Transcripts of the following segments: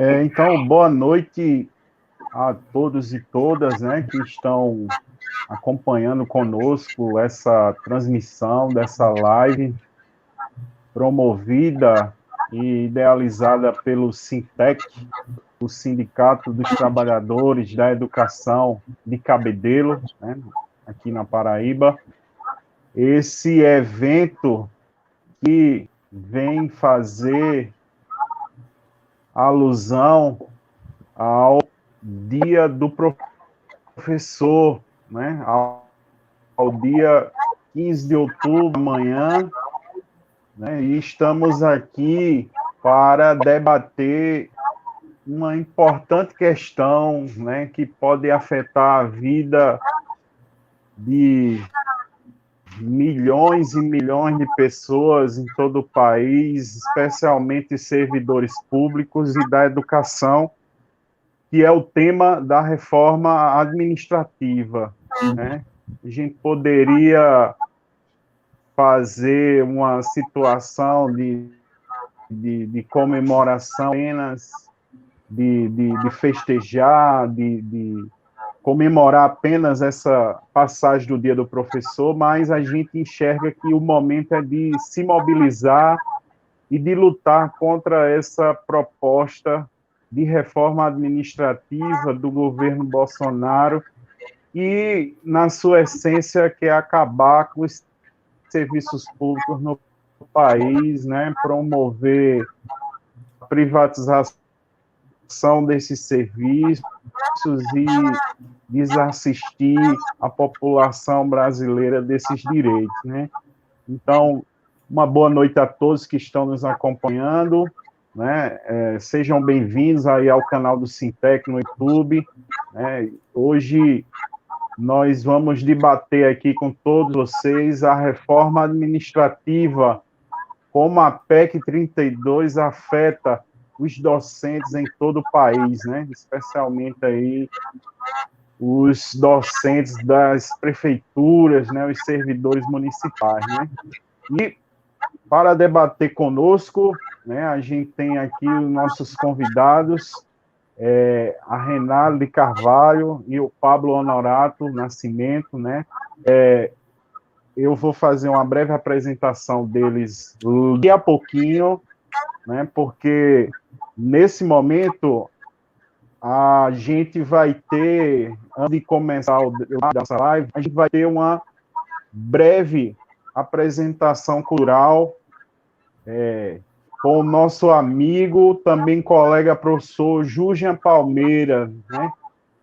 Então, boa noite a todos e todas, né, que estão acompanhando conosco essa transmissão dessa live promovida e idealizada pelo Sintec, o Sindicato dos Trabalhadores da Educação de Cabedelo, né, aqui na Paraíba. Esse evento que vem fazer alusão ao Dia do Professor, né, ao dia 15 de outubro, amanhã, né, e estamos aqui para debater uma importante questão, né, que pode afetar a vida de milhões e milhões de pessoas em todo o país, especialmente servidores públicos e da educação, que é o tema da reforma administrativa, né? A gente poderia fazer uma situação de comemoração apenas, de festejar, de comemorar apenas essa passagem do Dia do Professor, mas a gente enxerga que o momento é de se mobilizar e de lutar contra essa proposta de reforma administrativa do governo Bolsonaro e, na sua essência, quer acabar com os serviços públicos no país, né, promover a privatização desses serviços e desassistir a população brasileira desses direitos, né? Então, uma boa noite a todos que estão nos acompanhando, né? Sejam bem-vindos aí ao canal do Sintec no YouTube, né? Hoje nós vamos debater aqui com todos vocês a reforma administrativa, como a PEC 32 afeta os docentes em todo o país, né? Especialmente aí os docentes das prefeituras, né? Os servidores municipais, né? E para debater conosco, né? A gente tem aqui os nossos convidados, a Renata de Carvalho e o Pablo Honorato Nascimento, né? Eu vou fazer uma breve apresentação deles daqui a pouquinho, né? Porque nesse momento a gente vai ter, antes de começar essa live, a gente vai ter uma breve apresentação cultural com o nosso amigo, também colega professor Júlian Palmeira, né?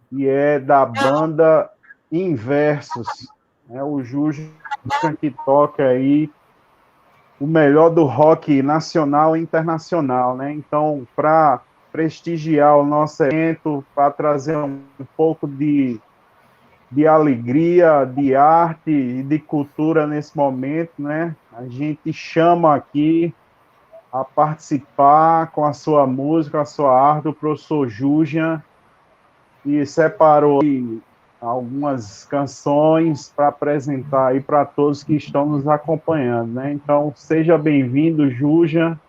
Que é da banda Inversos, né? O Júlian que toca aí o melhor do rock nacional e internacional, né? Então, para prestigiar o nosso evento, para trazer um pouco de alegria, de arte e de cultura nesse momento, né? A gente chama aqui a participar com a sua música, a sua arte, o professor Júlian, e separou aí algumas canções para apresentar aí para todos que estão nos acompanhando, né? Então, seja bem-vindo, Júlia,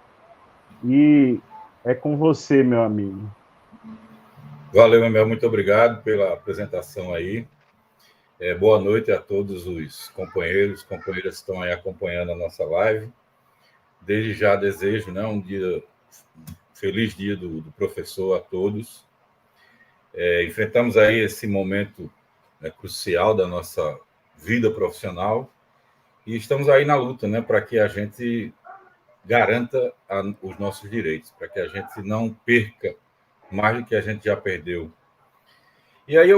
e é com você, meu amigo. Valeu, Emel, muito obrigado pela apresentação aí. Boa noite a todos os companheiros, companheiras que estão aí acompanhando a nossa live. Desde já desejo, né, feliz dia do professor a todos. Enfrentamos aí esse momento, né, crucial da nossa vida profissional e estamos aí na luta, né, para que a gente garanta os nossos direitos, para que a gente não perca mais do que a gente já perdeu. E aí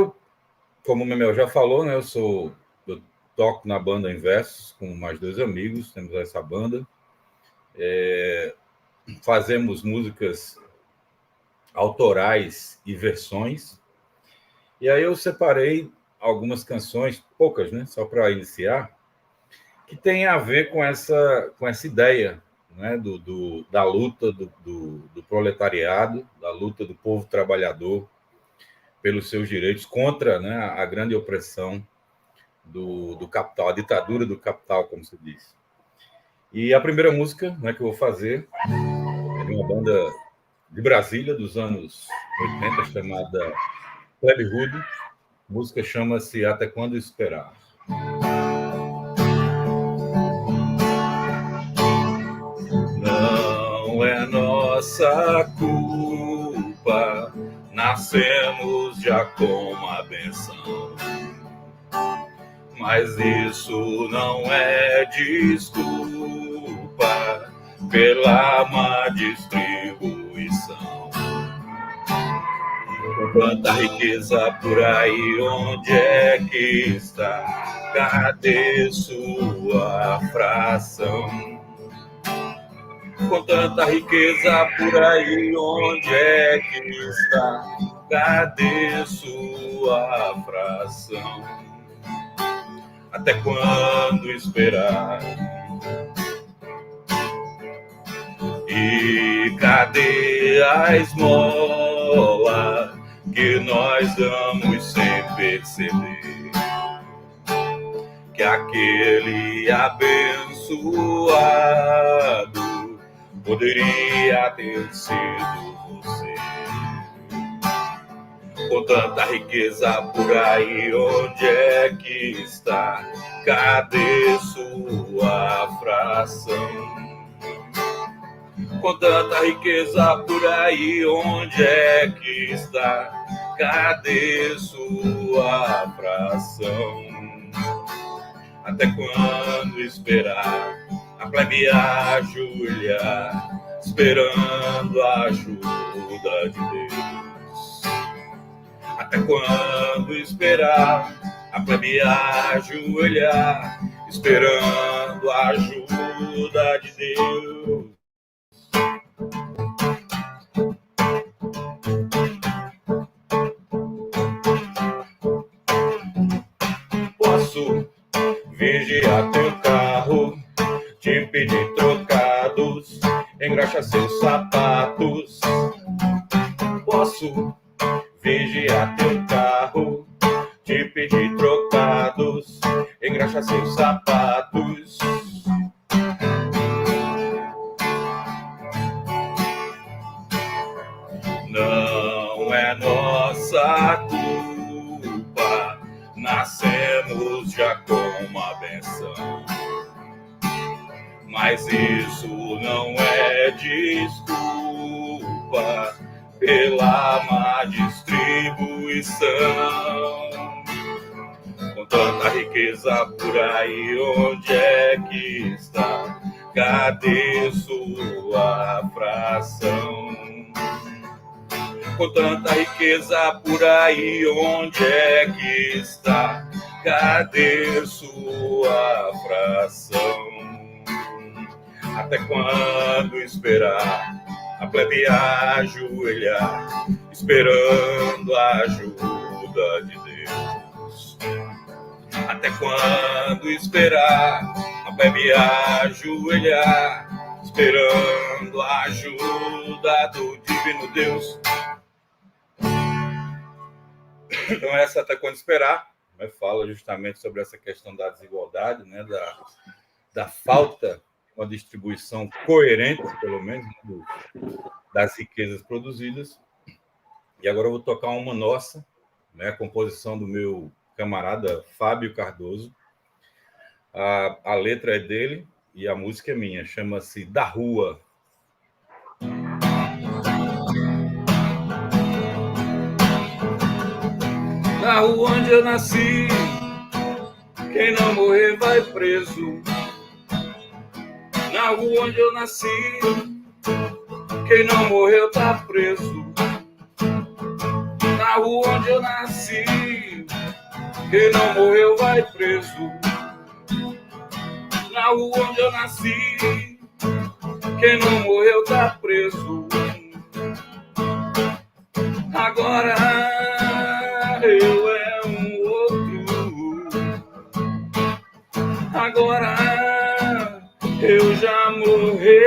como o Memel já falou, né, eu toco na banda Inversos com mais dois amigos, temos essa banda. Fazemos músicas autorais e versões. E aí eu separei algumas canções, poucas, né, só para iniciar, que tem a ver com essa ideia, né, da luta do proletariado, da luta do povo trabalhador pelos seus direitos contra, né, a grande opressão do capital, a ditadura do capital, como se diz. E a primeira música, né, que eu vou fazer é de uma banda de Brasília, dos anos 80, chamada Plebe Rude. A música chama-se Até Quando Esperar. Não é nossa culpa, nascemos já com a benção. Mas isso não é desculpa pela má distribuição. Quanta riqueza por aí, onde é que está? Cadê sua fração? Com tanta riqueza por aí, onde é que está? Cadê sua fração? Até quando esperar? E cadê a esmola que nós damos sem perceber? Que aquele abençoado poderia ter sido você. Com tanta riqueza por aí, onde é que está? Cadê sua fração? Com tanta riqueza por aí, onde é que está? Cadê sua fração? Até quando esperar? A plebe ajoelhar, esperando a ajuda de Deus. Até quando esperar? A plebe ajoelhar, esperando a ajuda de Deus. Posso vigiar teu carro, te pedir trocados, engraxar seus sapatos. Posso vigiar teu carro, te pedir trocados, engraxar seus sapatos. Não é nossa culpa, nascemos já com uma benção. Mas isso não é desculpa pela má distribuição. Com tanta riqueza por aí, onde é que está? Cadê sua fração? Com tanta riqueza por aí, onde é que está? Cadê sua fração? Até quando esperar? A plebe ajoelhar, esperando a ajuda de Deus. Até quando esperar? A plebe ajoelhar, esperando a ajuda do divino Deus. Então, essa Até Quando Esperar, né, fala justamente sobre essa questão da desigualdade, né, da falta de uma distribuição coerente, pelo menos, das riquezas produzidas. E agora eu vou tocar uma nossa, né, a composição do meu camarada Fábio Cardoso. A letra é dele e a música é minha, chama-se Da Rua. Na rua onde eu nasci, quem não morrer vai preso. Na rua onde eu nasci, quem não morreu tá preso. Na rua onde eu nasci, quem não morreu vai preso. Na rua onde eu nasci, quem não morreu tá preso. Agora eu é um outro. Agora eu já morreu.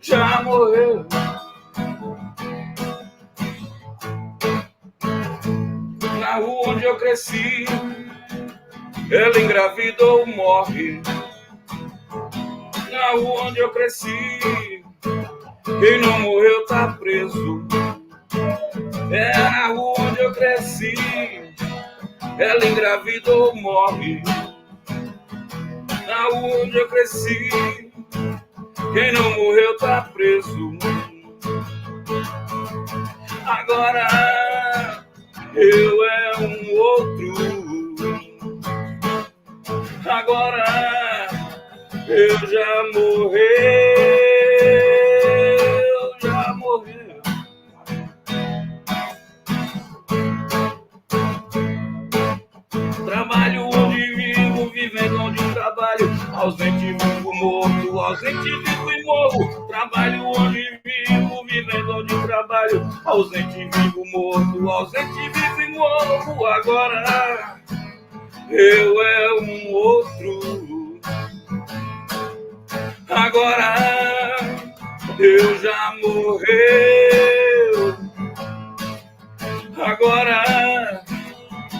Já morreu. Na rua onde eu cresci, ela engravida ou morre. Na rua onde eu cresci, Quem não morreu tá preso. É na rua onde eu cresci. Ela engravidou, morre. Na rua onde eu cresci. Quem não morreu tá preso. Agora eu é um outro. Agora eu já morreu. Já morreu. Trabalho onde vivo, vivendo onde trabalho. Ausente, vivo, morto. Ausente, vivo e morro. Trabalho onde vivo, vivendo onde trabalho. Ausente, vivo, morto. Ausente, vivo e morro. Agora eu é um outro. Agora eu já morreu. Agora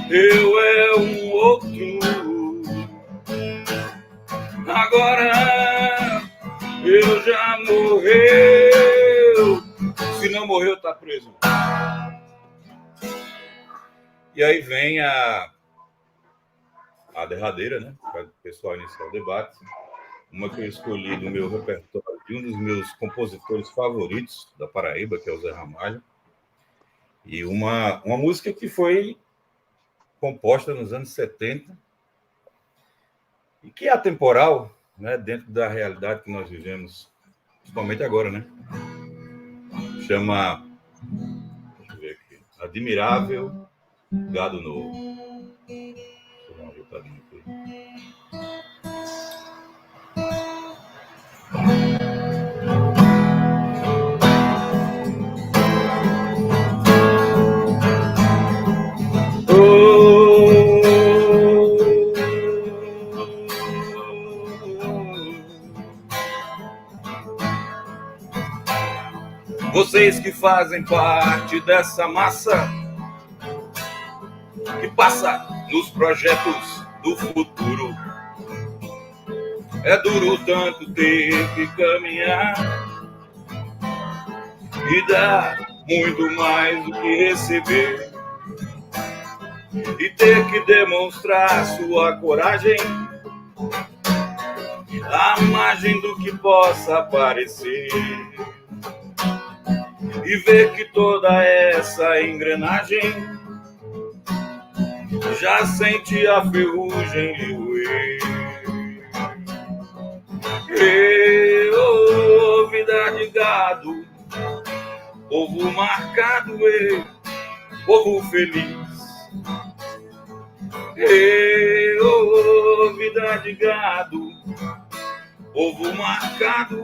eu é um outro. Agora eu já morreu. Se não morreu, tá preso. E aí vem a derradeira, né? Para o pessoal iniciar o debate. Uma que eu escolhi do meu repertório de um dos meus compositores favoritos da Paraíba, que é o Zé Ramalho. E uma música que foi composta nos anos 70 e que é atemporal, né, dentro da realidade que nós vivemos, principalmente agora, né? Chama, deixa eu ver aqui, Admirável Gado Novo. Deixa eu dar uma voltadinha aqui. Vocês que fazem parte dessa massa que passa nos projetos do futuro. É duro tanto ter que caminhar e dar muito mais do que receber e ter que demonstrar sua coragem à margem do que possa parecer. E ver que toda essa engrenagem já sente a ferrugem lhe roer. Vida de gado, povo marcado, povo feliz. Vida de gado, povo marcado,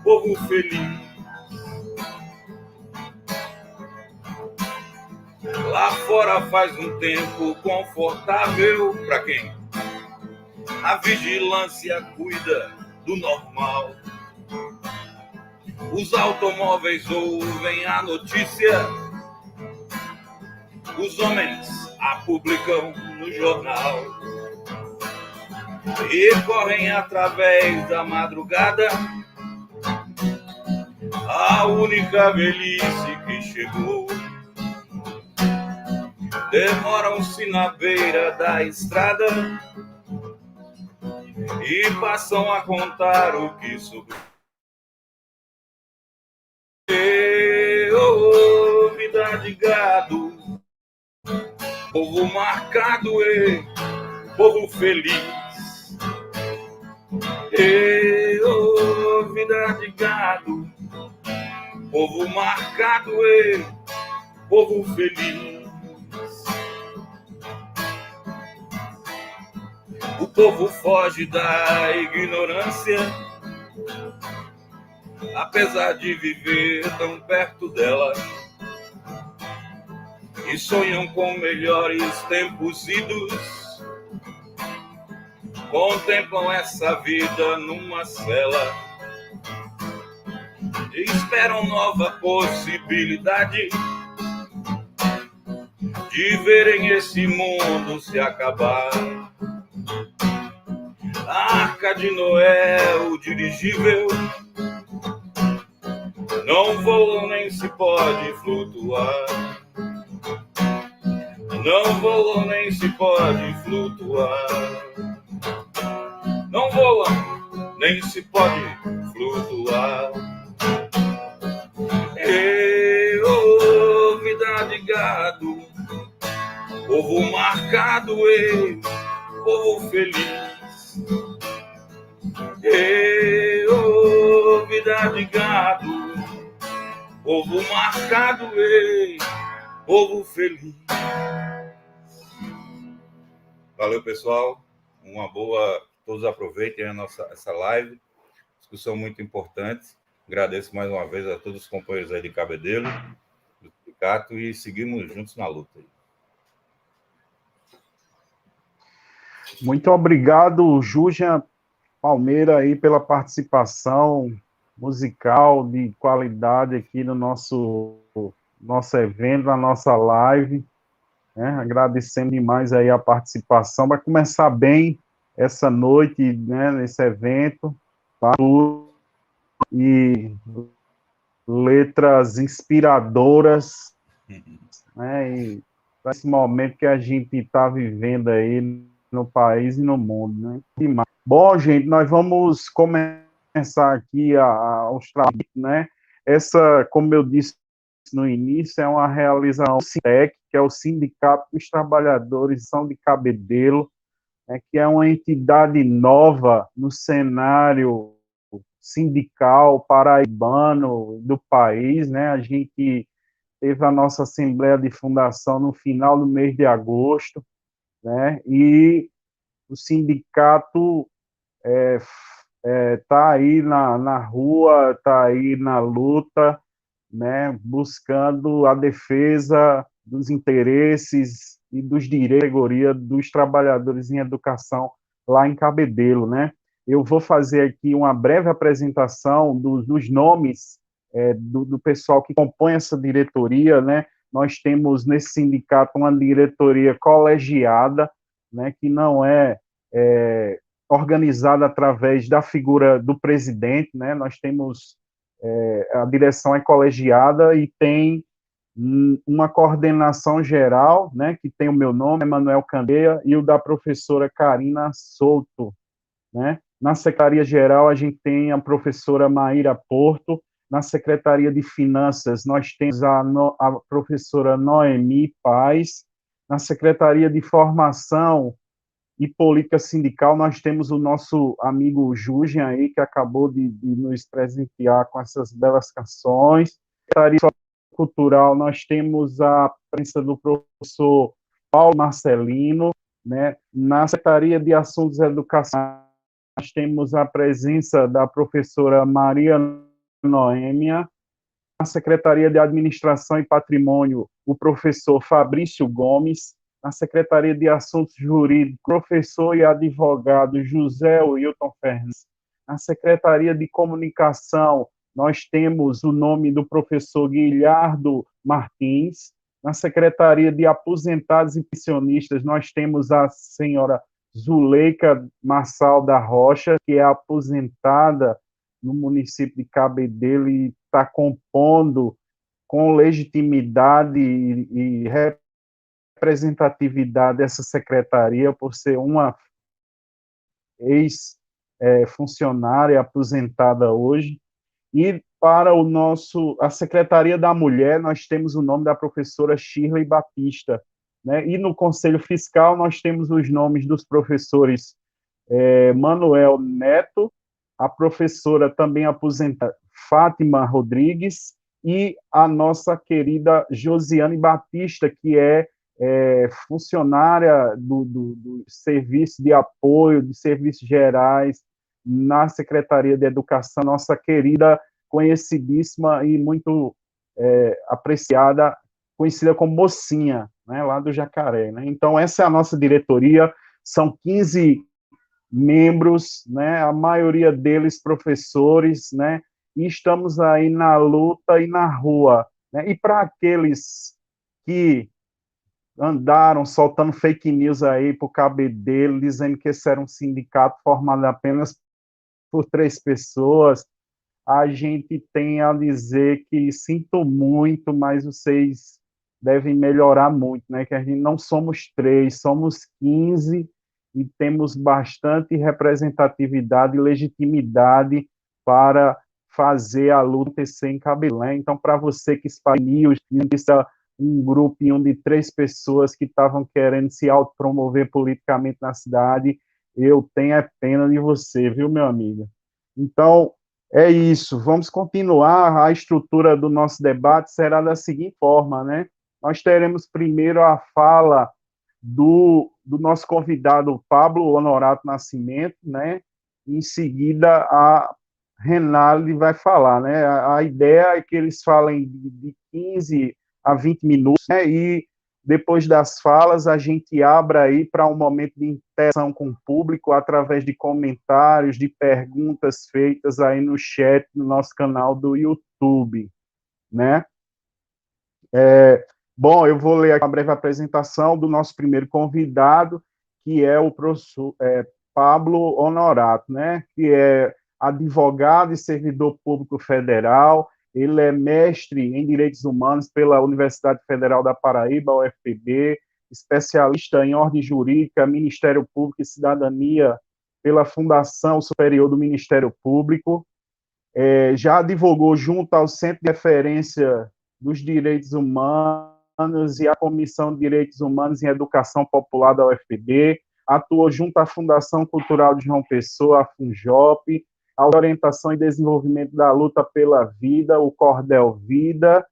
povo feliz. Lá fora faz um tempo confortável para quem a vigilância cuida do normal. Os automóveis ouvem a notícia, os homens a publicam no jornal e correm através da madrugada a única velhice que chegou. Demoram-se na beira da estrada e passam a contar o que sobrou. Vida de gado, povo marcado, povo feliz. Vida de gado, povo marcado, povo feliz. O povo foge da ignorância, apesar de viver tão perto dela, e sonham com melhores tempos idos, contemplam essa vida numa cela, e esperam nova possibilidade de verem esse mundo se acabar. A Arca de Noé, o dirigível, não voam nem se pode flutuar. Não voam nem se pode flutuar. Não voam nem se pode flutuar. Vida de gado, povo marcado, povo feliz. Vida de gado, povo marcado, povo feliz. Valeu, pessoal. Uma boa. Todos aproveitem essa live. Discussão muito importante. Agradeço mais uma vez a todos os companheiros aí de Cabedelo, do sindicato, e seguimos juntos na luta. Muito obrigado, Júlia Palmeira, aí, pela participação musical de qualidade aqui no nosso evento, na nossa live. Agradecendo demais aí a participação. Vai começar bem essa noite, né, nesse evento, tá? E letras inspiradoras, né, e esse momento que a gente está vivendo aí no país e no mundo, né? Bom, gente, nós vamos começar aqui os trabalhos, né? Essa, como eu disse no início, é uma realização do SINTEC, que é o Sindicato dos Trabalhadores de Cabedelo, né, que é uma entidade nova no cenário sindical paraibano do país, né? A gente teve a nossa assembleia de fundação no final do mês de agosto, né? E o sindicato está aí na rua, está aí na luta, né? Buscando a defesa dos interesses e dos direitos dos trabalhadores em educação lá em Cabedelo, né? Eu vou fazer aqui uma breve apresentação dos nomes do pessoal que compõe essa diretoria, né? Nós temos nesse sindicato uma diretoria colegiada, né? Que não é organizada através da figura do presidente, né? Nós temos a direção é colegiada e tem uma coordenação geral, né, que tem o meu nome, Emanuel Candeia, e o da professora Karina Souto, né? Na secretaria-geral, a gente tem a professora Maíra Porto. Na Secretaria de Finanças, nós temos a professora Noemi Paz. Na Secretaria de Formação e Política Sindical, nós temos o nosso amigo Júlia aí, que acabou de nos presentear com essas belas canções. Na Secretaria Cultural, nós temos a presença do professor Paulo Marcelino, né? Na Secretaria de Assuntos Educacionais, nós temos a presença da professora Maria Noêmia. Na Secretaria de Administração e Patrimônio, o professor Fabrício Gomes. Na Secretaria de Assuntos Jurídicos, professor e advogado José Wilton Fernandes. Na Secretaria de Comunicação, nós temos o nome do professor Guilherdo Martins. Na Secretaria de Aposentados e Pensionistas, nós temos a senhora Zuleika Marçal da Rocha, que é aposentada no município de Cabedelo e está compondo com legitimidade e representatividade essa secretaria, por ser uma ex-funcionária aposentada hoje. E para a Secretaria da Mulher, nós temos o nome da professora Shirley Batista, né? E no Conselho Fiscal, nós temos os nomes dos professores Manuel Neto, a professora também aposentada Fátima Rodrigues, e a nossa querida Josiane Batista, que é funcionária do Serviço de Apoio, de Serviços Gerais, na Secretaria de Educação, nossa querida, conhecidíssima e muito apreciada, conhecida como Mocinha, né, lá do Jacaré, né? Então, essa é a nossa diretoria, são 15 membros, né, a maioria deles professores, né, e estamos aí na luta e na rua, né? E para aqueles que andaram soltando fake news aí por Cabedelo, dizendo que esse era um sindicato formado apenas por 3 pessoas, a gente tem a dizer que sinto muito, mas vocês devem melhorar muito, né? Que a gente não somos 3, somos 15 e temos bastante representatividade e legitimidade para fazer a luta acontecer em Cabelém. Então, para você que espalhou um grupinho de 3 pessoas que estavam querendo se autopromover politicamente na cidade, eu tenho a pena de você, viu, meu amigo? Então, é isso. Vamos continuar. A estrutura do nosso debate será da seguinte forma, né? Nós teremos primeiro a fala do nosso convidado Pablo Honorato Nascimento, né? Em seguida, a Renale vai falar, né? A ideia é que eles falem de 15 a 20 minutos, né? E depois das falas, a gente abra aí para um momento de interação com o público através de comentários, de perguntas feitas aí no chat do nosso canal do YouTube, né? Bom, eu vou ler aqui uma breve apresentação do nosso primeiro convidado, que é o professor Pablo Honorato, né? Que é advogado e servidor público federal. Ele é mestre em Direitos Humanos pela Universidade Federal da Paraíba, UFPB, especialista em ordem jurídica, Ministério Público e Cidadania pela Fundação Superior do Ministério Público. Já advogou junto ao Centro de Referência dos Direitos Humanos e à Comissão de Direitos Humanos em Educação Popular da UFPB, atuou junto à Fundação Cultural de João Pessoa, a FUNJOP, a Orientação e Desenvolvimento da Luta pela Vida, o Cordel Vida,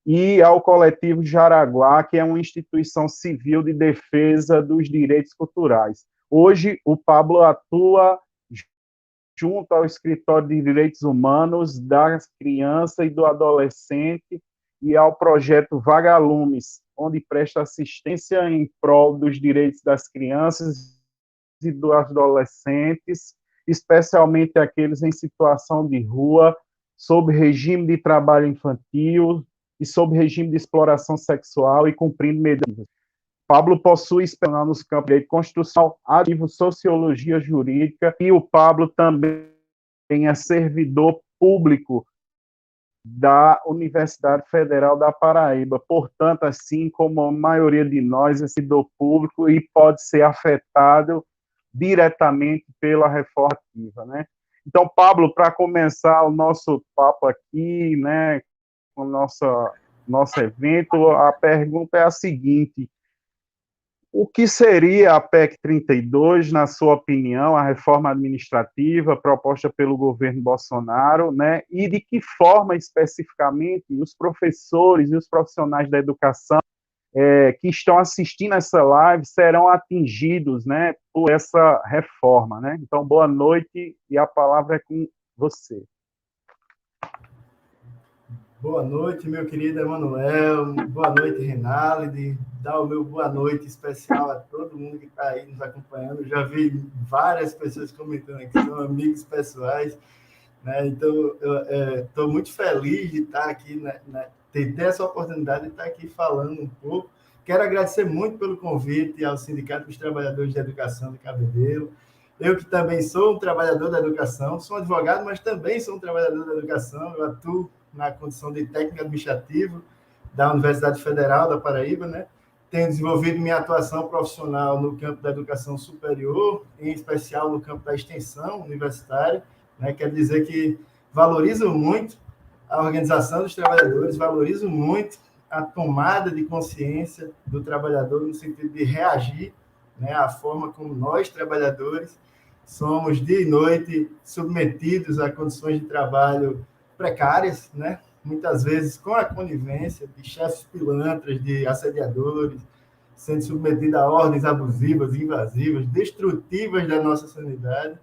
e ao Coletivo Jaraguá, que é uma instituição civil de defesa dos direitos culturais. Hoje, o Pablo atua junto ao Escritório de Direitos Humanos das Crianças e do Adolescente e ao projeto Vagalumes, onde presta assistência em prol dos direitos das crianças e dos adolescentes, especialmente aqueles em situação de rua, sob regime de trabalho infantil e sob regime de exploração sexual e cumprindo medidas. Pablo possui experiência nos campos de direito constitucional, ativo sociologia jurídica, e o Pablo também é servidor público da Universidade Federal da Paraíba. Portanto, assim como a maioria de nós, é servidor público e pode ser afetado diretamente pela reforma ativa, né? Então, Pablo, para começar o nosso papo aqui, né, com o nosso evento, a pergunta é a seguinte: o que seria a PEC 32, na sua opinião, a reforma administrativa proposta pelo governo Bolsonaro, né? E de que forma, especificamente, os professores e os profissionais da educação que estão assistindo essa live serão atingidos, né, por essa reforma, né? Então, boa noite e a palavra é com você. Boa noite, meu querido Emanuel. Boa noite, Renalide. Dá o meu boa noite especial a todo mundo que está aí nos acompanhando. Eu já vi várias pessoas comentando aqui, são amigos pessoais, né? Então, eu estou muito feliz de estar aqui, ter essa oportunidade de estar aqui falando um pouco. Quero agradecer muito pelo convite ao Sindicato dos Trabalhadores de Educação de Cabedelo. Eu que também sou um trabalhador da educação, sou um advogado, mas também sou um trabalhador da educação. Eu atuo na condição de técnico administrativo da Universidade Federal da Paraíba, né? Tenho desenvolvido minha atuação profissional no campo da educação superior, em especial no campo da extensão universitária, né? Quer dizer que valorizo muito a organização dos trabalhadores, valorizo muito a tomada de consciência do trabalhador no sentido de reagir, né, à forma como nós, trabalhadores, somos dia e noite submetidos a condições de trabalho precárias, né? Muitas vezes com a conivência de chefes pilantras, de assediadores, sendo submetido a ordens abusivas, invasivas, destrutivas da nossa sanidade.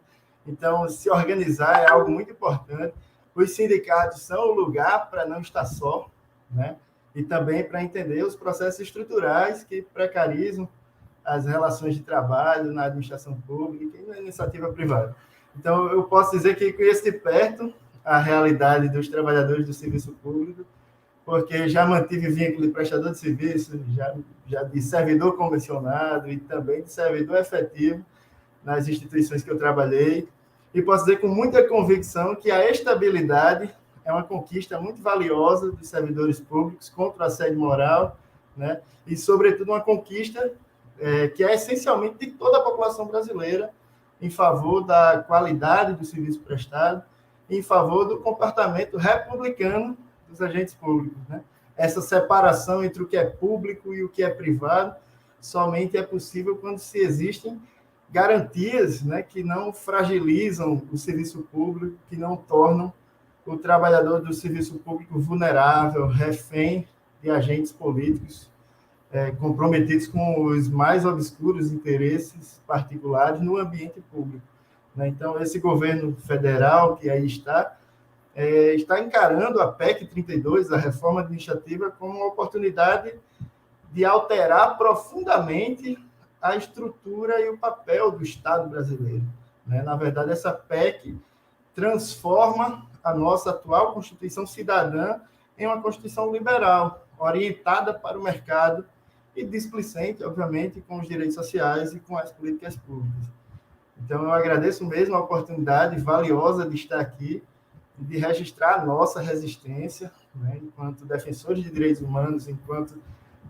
Então, se organizar é algo muito importante. Os sindicatos são o lugar para não estar só, né? E também para entender os processos estruturais que precarizam as relações de trabalho na administração pública e na iniciativa privada. Então, eu posso dizer que conheço de perto a realidade dos trabalhadores do serviço público, porque já mantive vínculo de prestador de serviço, já de servidor convencionado e também de servidor efetivo nas instituições que eu trabalhei. e posso dizer com muita convicção que a estabilidade é uma conquista muito valiosa dos servidores públicos contra o assédio moral, né? E, sobretudo, uma conquista que é essencialmente de toda a população brasileira em favor da qualidade do serviço prestado, em favor do comportamento republicano dos agentes públicos, né? Essa separação entre o que é público e o que é privado somente é possível quando se existem garantias, né, que não fragilizam o serviço público, que não tornam o trabalhador do serviço público vulnerável, refém de agentes políticos comprometidos com os mais obscuros interesses particulares no ambiente público, né? Então, esse governo federal que aí está encarando a PEC 32, a reforma administrativa, como uma oportunidade de alterar profundamente a estrutura e o papel do Estado brasileiro, né? Na verdade, essa PEC transforma a nossa atual Constituição cidadã em uma Constituição liberal, orientada para o mercado e displicente, obviamente, com os direitos sociais e com as políticas públicas. Então, eu agradeço mesmo a oportunidade valiosa de estar aqui e de registrar a nossa resistência, né, enquanto defensores de direitos humanos, enquanto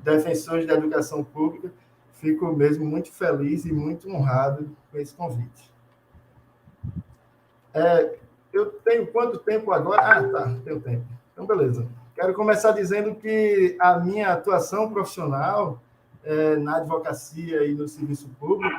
defensores da educação pública. Fico mesmo muito feliz e muito honrado com esse convite. Eu tenho quanto tempo agora? Tenho tempo. Então, beleza. Quero começar dizendo que a minha atuação profissional na advocacia e no serviço público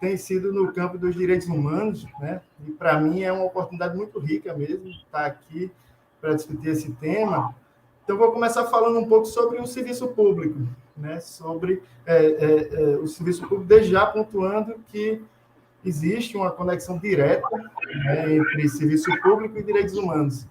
tem sido no campo dos direitos humanos, né? E, para mim, é uma oportunidade muito rica mesmo estar aqui para discutir esse tema. Então, vou começar falando um pouco sobre o serviço público, né? Sobre o serviço público, desde já pontuando que existe uma conexão direta, né, entre serviço público e direitos humanos.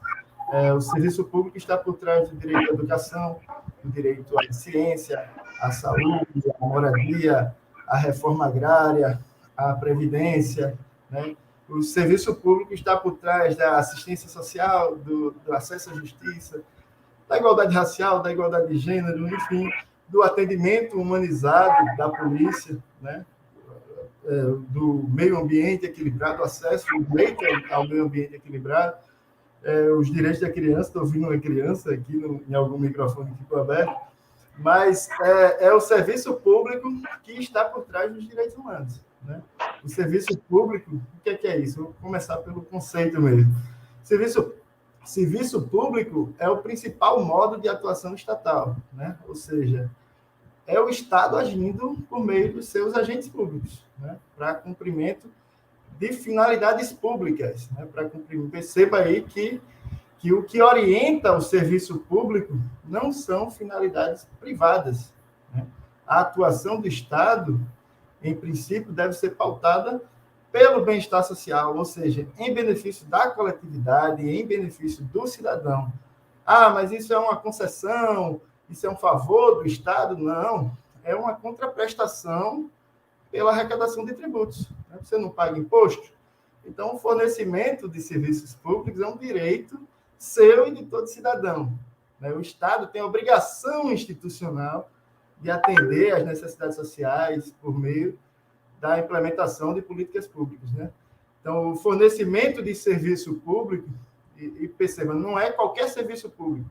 O serviço público está por trás do direito à educação, do direito à ciência, à saúde, à moradia, à reforma agrária, à previdência, né? O serviço público está por trás da assistência social, do acesso à justiça, da igualdade racial, da igualdade de gênero, enfim, do atendimento humanizado da polícia, né? Do meio ambiente equilibrado, acesso, o direito ao meio ambiente equilibrado, os direitos da criança. Estou ouvindo uma criança aqui em algum microfone que ficou aberto, mas é o serviço público que está por trás dos direitos humanos, né? O serviço público, o que é isso? Vou começar pelo conceito mesmo. Serviço público é o principal modo de atuação estatal, né? Ou seja, é o Estado agindo por meio dos seus agentes públicos, né? Para cumprimento de finalidades públicas, né? Para cumprimento. Perceba aí que o que orienta o serviço público não são finalidades privadas, né? A atuação do Estado, em princípio, deve ser pautada pelo bem-estar social, ou seja, em benefício da coletividade, em benefício do cidadão. Mas isso é uma concessão, isso é um favor do Estado? Não, é uma contraprestação pela arrecadação de tributos, né? Você não paga imposto? Então, o fornecimento de serviços públicos é um direito seu e de todo cidadão, né? O Estado tem a obrigação institucional de atender às necessidades sociais por meio da implementação de políticas públicas, né? Então, o fornecimento de serviço público, e perceba, não é qualquer serviço público,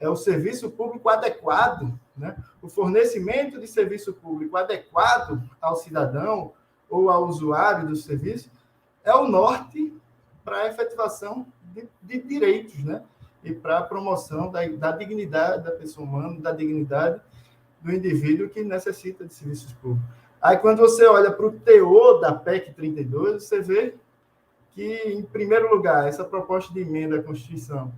é o serviço público adequado, né? O fornecimento de serviço público adequado ao cidadão ou ao usuário do serviço é o norte para a efetivação de direitos, né? E para a promoção da dignidade da pessoa humana, da dignidade do indivíduo que necessita de serviços públicos. Aí, quando você olha para o teor da PEC 32, você vê que, em primeiro lugar, essa proposta de emenda à Constituição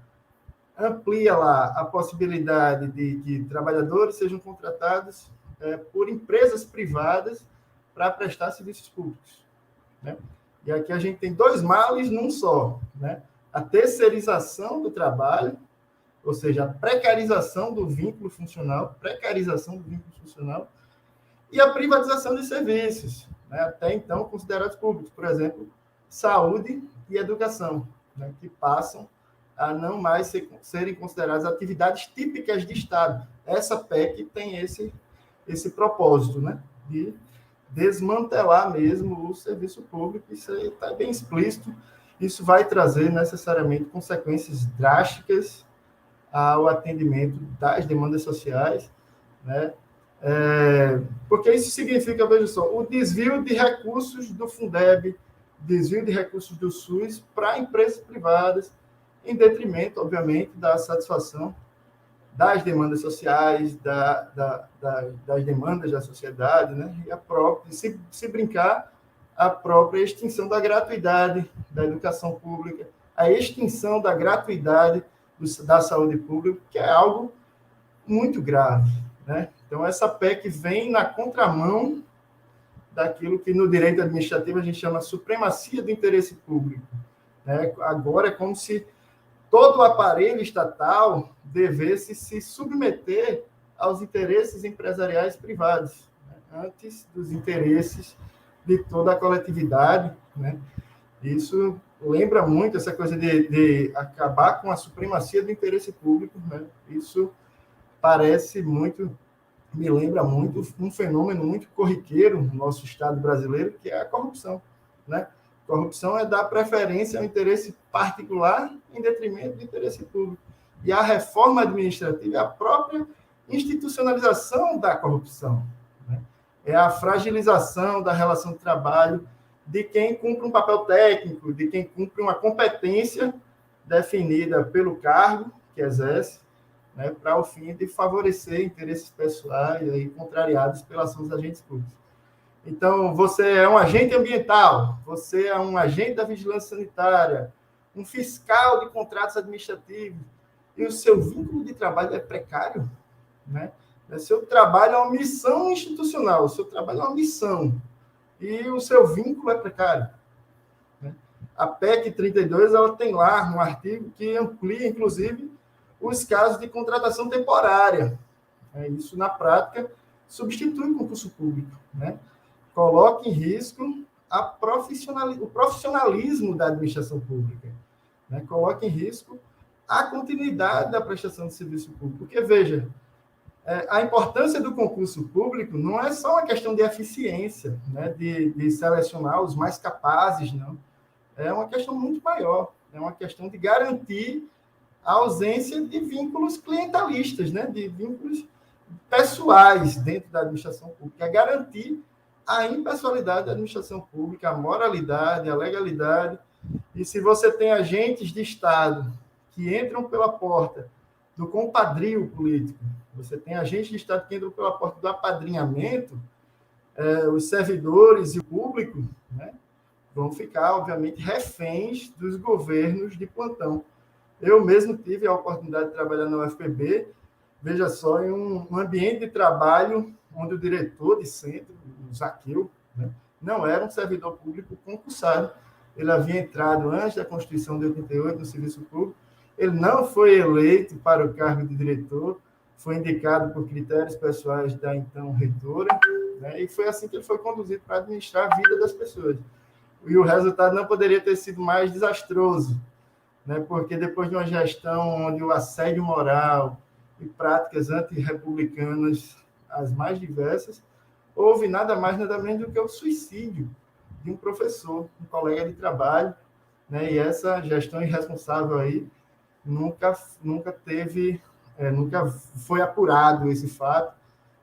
amplia lá a possibilidade de que trabalhadores sejam contratados por empresas privadas para prestar serviços públicos, né? E aqui a gente tem dois males num só, né? A terceirização do trabalho, ou seja, a precarização do vínculo funcional, e a privatização de serviços, né, até então considerados públicos, por exemplo, saúde e educação, né, que passam a não mais serem consideradas atividades típicas de Estado. Essa PEC tem esse propósito, né, de desmantelar mesmo o serviço público. Isso aí está bem explícito. Isso vai trazer necessariamente consequências drásticas ao atendimento das demandas sociais, né? Porque isso significa, veja só, o desvio de recursos do Fundeb, desvio de recursos do SUS para empresas privadas, em detrimento, obviamente, da satisfação das demandas sociais, das demandas da sociedade, né? E a própria, se brincar, a própria extinção da gratuidade da educação pública, a extinção da gratuidade da saúde pública, que é algo muito grave, né? Então, essa PEC vem na contramão daquilo que no direito administrativo a gente chama supremacia do interesse público, né? Agora é como se todo o aparelho estatal devesse se submeter aos interesses empresariais privados, né? Antes dos interesses de toda a coletividade, né? Isso lembra muito essa coisa de acabar com a supremacia do interesse público, né? Isso parece muito, me lembra muito um fenômeno muito corriqueiro no nosso Estado brasileiro, que é a corrupção, né? Corrupção é dar preferência ao interesse particular em detrimento do interesse público. E a reforma administrativa é a própria institucionalização da corrupção, né? É a fragilização da relação de trabalho de quem cumpre um papel técnico, de quem cumpre uma competência definida pelo cargo que exerce, né, para o fim de favorecer interesses pessoais aí, contrariados pela ação dos agentes públicos. Então, você é um agente ambiental, você é um agente da vigilância sanitária, um fiscal de contratos administrativos, e o seu vínculo de trabalho é precário, né? O seu trabalho é uma missão institucional, o seu trabalho é uma missão, e o seu vínculo é precário, né? A PEC 32, ela tem lá um artigo que amplia, inclusive, os casos de contratação temporária. Isso, na prática, substitui o concurso público, né? Coloca em risco o profissionalismo da administração pública, né? Coloca em risco a continuidade da prestação de serviço público. Porque, veja, a importância do concurso público não é só uma questão de eficiência, né? De selecionar os mais capazes, não. É uma questão muito maior. É uma questão de garantir a ausência de vínculos clientelistas, né? De vínculos pessoais dentro da administração pública. É garantir a impessoalidade da administração pública, a moralidade, a legalidade. E se você tem agentes de Estado que entram pela porta do compadrio político, você tem agentes de Estado que entram pela porta do apadrinhamento, os servidores e o público, né, vão ficar, obviamente, reféns dos governos de plantão. Eu mesmo tive a oportunidade de trabalhar na UFPB, veja só, em um ambiente de trabalho onde o diretor de centro, o Zaqueu, né, não era um servidor público concursado. Ele havia entrado antes da Constituição de 88 no serviço público. Ele não foi eleito para o cargo de diretor, foi indicado por critérios pessoais da então reitora, né, e foi assim que ele foi conduzido para administrar a vida das pessoas. E o resultado não poderia ter sido mais desastroso, né, porque depois de uma gestão onde o assédio moral e práticas antirrepublicanas as mais diversas, houve nada mais, nada menos do que o suicídio de um professor, um colega de trabalho, né, e essa gestão irresponsável aí nunca foi apurado esse fato,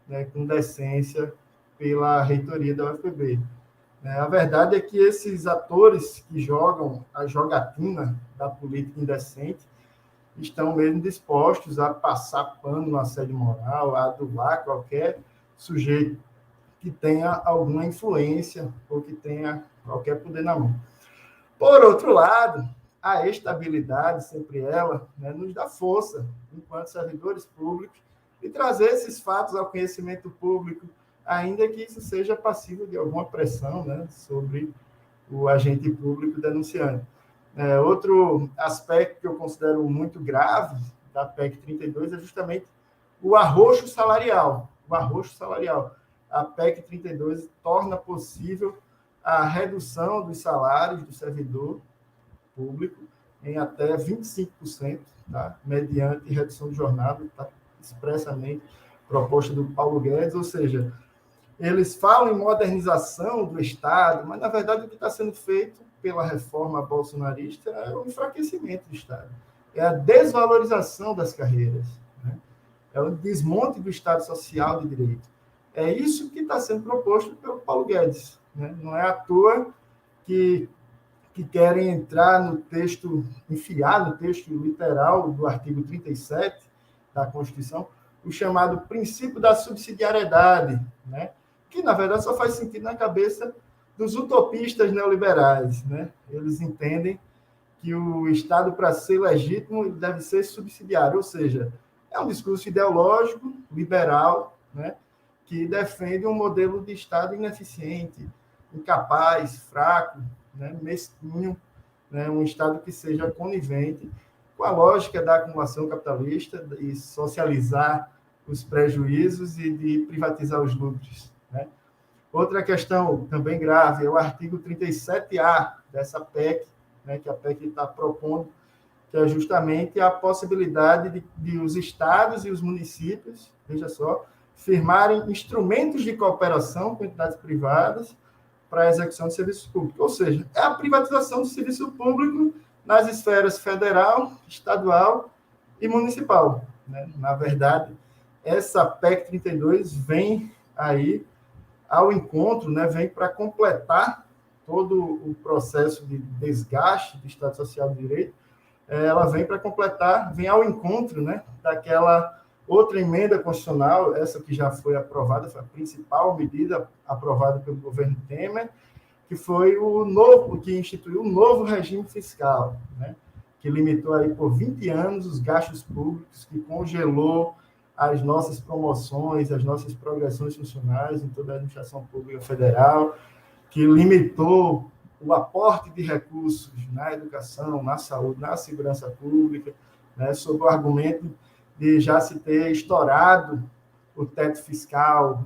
né, com decência pela reitoria da UFPB. A verdade é que esses atores que jogam a jogatina da política indecente estão mesmo dispostos a passar pano no assédio moral, a adular qualquer sujeito que tenha alguma influência ou que tenha qualquer poder na mão. Por outro lado, a estabilidade, sempre ela, né, nos dá força, enquanto servidores públicos, e trazer esses fatos ao conhecimento público, ainda que isso seja passível de alguma pressão, né, sobre o agente público denunciante. Outro aspecto que eu considero muito grave da PEC 32 é justamente o arroxo salarial. A PEC 32 torna possível a redução dos salários do servidor público em até 25%, tá? Mediante redução de jornada, tá? Expressamente proposta do Paulo Guedes, ou seja, eles falam em modernização do Estado, mas, na verdade, o que está sendo feito pela reforma bolsonarista é o enfraquecimento do Estado, é a desvalorização das carreiras, né? É o desmonte do Estado Social de Direito. É isso que está sendo proposto pelo Paulo Guedes, né? Não é à toa que querem entrar no texto, enfiar no texto literal do artigo 37 da Constituição, o chamado princípio da subsidiariedade, né? Que, na verdade, só faz sentido na cabeça dos utopistas neoliberais, né? Eles entendem que o Estado, para ser legítimo, ele deve ser subsidiário, ou seja, é um discurso ideológico, liberal, né? Que defende um modelo de Estado ineficiente, incapaz, fraco, né? Mesquinho, né? Um Estado que seja conivente com a lógica da acumulação capitalista e socializar os prejuízos e de privatizar os lucros, né? Outra questão também grave é o artigo 37A dessa PEC, né, que a PEC está propondo, que é justamente a possibilidade de os estados e os municípios, veja só, firmarem instrumentos de cooperação com entidades privadas para a execução de serviços públicos. Ou seja, é a privatização do serviço público nas esferas federal, estadual e municipal, né? Na verdade, essa PEC 32 vem aí ao encontro, né, vem para completar todo o processo de desgaste do Estado Social de Direito. Ela vem para completar, vem ao encontro, né, daquela outra emenda constitucional, essa que já foi aprovada, foi a principal medida aprovada pelo governo Temer, que foi o novo, que instituiu um novo regime fiscal, né, que limitou aí por 20 anos os gastos públicos, que congelou as nossas promoções, as nossas progressões funcionais em toda a administração pública federal, que limitou o aporte de recursos na educação, na saúde, na segurança pública, né, sob o argumento de já se ter estourado o teto fiscal,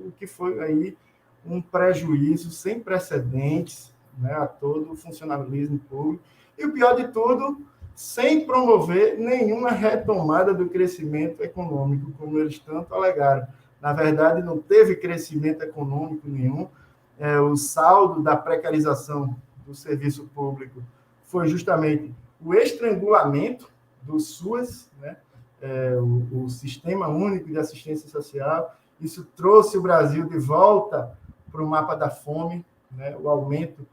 o que foi aí um prejuízo sem precedentes, né, a todo o funcionalismo público. E o pior de tudo, sem promover nenhuma retomada do crescimento econômico, como eles tanto alegaram. Na verdade, não teve crescimento econômico nenhum. O saldo da precarização do serviço público foi justamente o estrangulamento do SUAS, né? O Sistema Único de Assistência Social. Isso trouxe o Brasil de volta para o mapa da fome, né? O aumento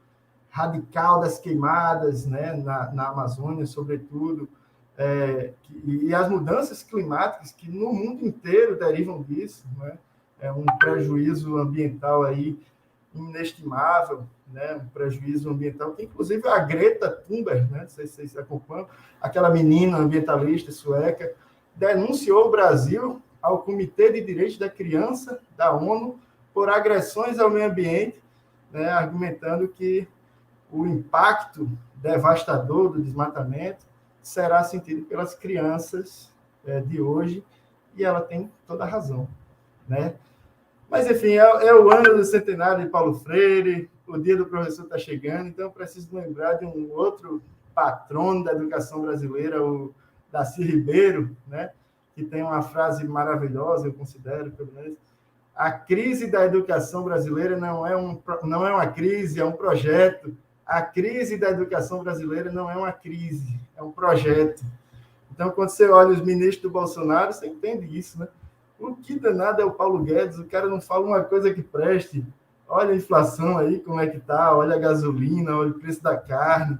radical das queimadas, né, na Amazônia, sobretudo, e as mudanças climáticas que no mundo inteiro derivam disso, né? É um prejuízo ambiental aí inestimável, né? Um prejuízo ambiental que, inclusive, a Greta Thunberg, né? Não sei se vocês acompanham, aquela menina ambientalista sueca, denunciou o Brasil ao Comitê de Direitos da Criança da ONU por agressões ao meio ambiente, né? Argumentando que o impacto devastador do desmatamento será sentido pelas crianças de hoje, e ela tem toda a razão, né? Mas, enfim, é o ano do centenário de Paulo Freire, o dia do professor está chegando, então eu preciso lembrar de um outro patrono da educação brasileira, o Darcy Ribeiro, né? Que tem uma frase maravilhosa, eu considero, pelo menos: a crise da educação brasileira não é uma crise, é um projeto. A crise da educação brasileira não é uma crise, é um projeto. Então, quando você olha os ministros do Bolsonaro, você entende isso, né? O que danado é o Paulo Guedes? O cara não fala uma coisa que preste. Olha a inflação aí, como é que tá? Olha a gasolina, olha o preço da carne.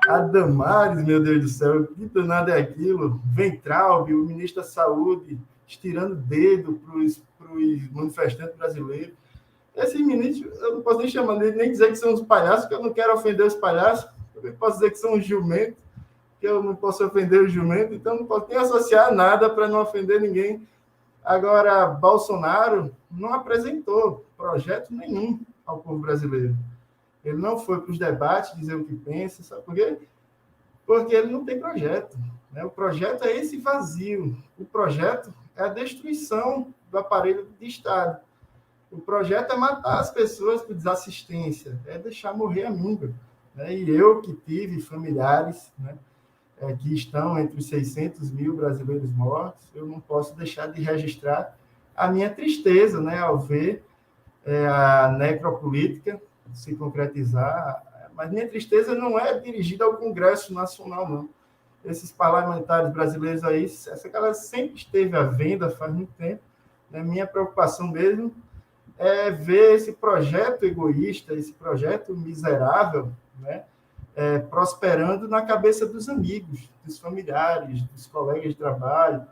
A Damares, meu Deus do céu, o que danado é aquilo? Weintraub, o ministro da Saúde, estirando o dedo para os manifestantes brasileiros. Esses ministros, eu não posso nem chamar deles, nem dizer que são os palhaços, porque eu não quero ofender os palhaços. Eu posso dizer que são os jumentos, que eu não posso ofender os jumentos, então não posso nem associar nada para não ofender ninguém. Agora, Bolsonaro não apresentou projeto nenhum ao povo brasileiro. Ele não foi para os debates dizer o que pensa, sabe por quê? Porque ele não tem projeto, né? O projeto é esse vazio. O projeto é a destruição do aparelho de Estado. O projeto é matar as pessoas por desassistência, é deixar morrer a míngua, né? E eu que tive familiares, né, que estão entre os 600 mil brasileiros mortos, eu não posso deixar de registrar a minha tristeza, né, ao ver a necropolítica se concretizar, mas minha tristeza não é dirigida ao Congresso Nacional, não. Esses parlamentares brasileiros aí, essa galera sempre esteve à venda faz muito tempo, né? Minha preocupação mesmo é ver esse projeto egoísta, esse projeto miserável, né, prosperando na cabeça dos amigos, dos familiares, dos colegas de trabalho,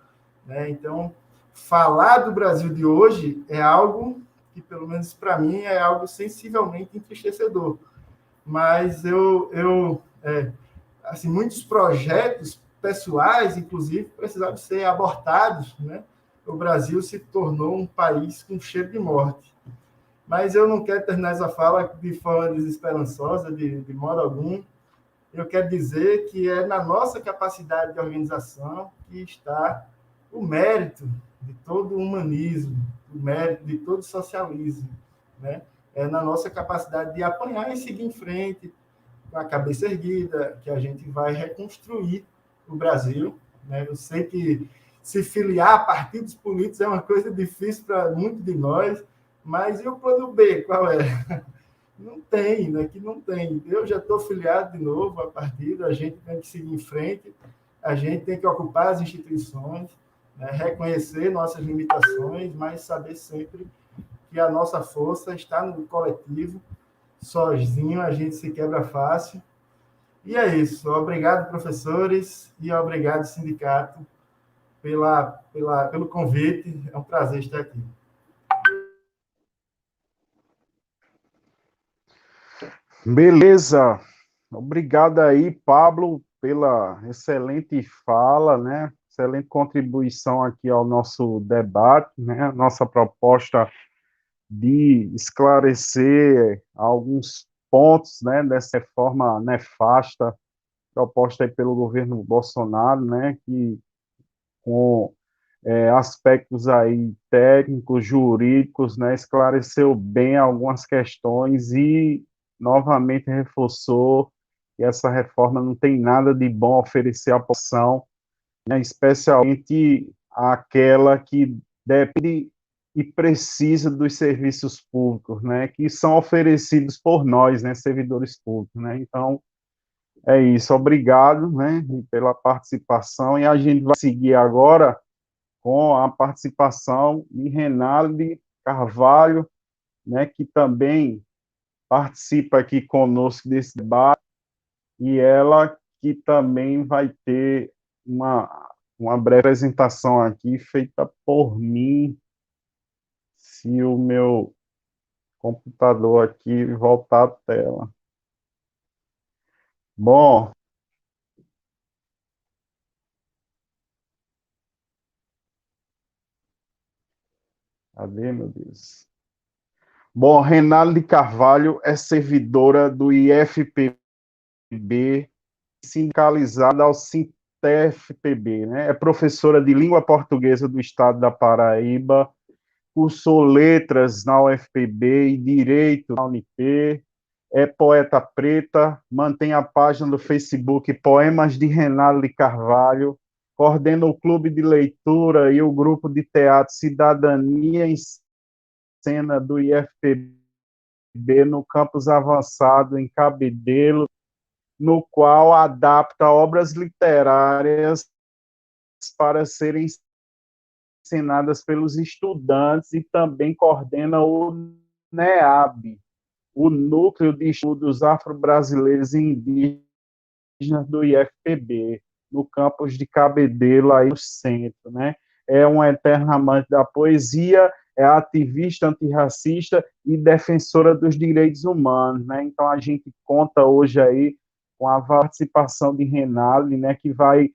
né? Então, falar do Brasil de hoje é algo que, pelo menos para mim, é algo sensivelmente entristecedor. Mas assim, muitos projetos pessoais, inclusive, precisavam ser abortados, né? O Brasil se tornou um país com cheiro de morte. Mas eu não quero terminar essa fala de forma desesperançosa, de modo algum. Eu quero dizer que é na nossa capacidade de organização que está o mérito de todo o humanismo, o mérito de todo o socialismo, né? É na nossa capacidade de apanhar e seguir em frente, com a cabeça erguida, que a gente vai reconstruir o Brasil, né? Eu sei que se filiar a partidos políticos é uma coisa difícil para muitos de nós, mas e o plano B, qual é? Não tem, né? Que não tem. Eu já estou filiado de novo a partido, a gente tem que seguir em frente, a gente tem que ocupar as instituições, né? Reconhecer nossas limitações, mas saber sempre que a nossa força está no coletivo. Sozinho a gente se quebra fácil. E é isso. Obrigado, professores, e obrigado, sindicato, pelo convite. É um prazer estar aqui. Beleza. Obrigado aí, Pablo, pela excelente fala, né? Excelente contribuição aqui ao nosso debate, né? Nossa proposta de esclarecer alguns pontos, né, dessa reforma nefasta proposta aí pelo governo Bolsonaro, né, que com aspectos aí técnicos, jurídicos, né, esclareceu bem algumas questões e novamente reforçou que essa reforma não tem nada de bom a oferecer à população, né, especialmente aquela que depende e precisa dos serviços públicos, né, que são oferecidos por nós, né, servidores públicos, né. Então é isso, obrigado, né, pela participação, e a gente vai seguir agora com a participação de Renalde Carvalho, né, que também participa aqui conosco desse debate, e ela que também vai ter uma breve apresentação aqui feita por mim, se o meu computador aqui voltar à tela. Bom, cadê, meu Deus? Bom, Renaldo Carvalho é servidora do IFPB, sindicalizada ao SINTEFPB, né? É professora de língua portuguesa do estado da Paraíba, cursou letras na UFPB e direito na UNIP, é poeta preta, mantém a página do Facebook Poemas de Renaldo de Carvalho, coordena o clube de leitura e o grupo de teatro Cidadania em Cena do IFPB no campus avançado em Cabedelo, no qual adapta obras literárias para serem ensinadas pelos estudantes e também coordena o NEAB, o Núcleo de Estudos Afro-Brasileiros e Indígenas do IFPB, no campus de Cabedelo, aí no centro, né? É uma eterna amante da poesia, é ativista antirracista e defensora dos direitos humanos, né? Então a gente conta hoje aí com a participação de Renaldo, né, que vai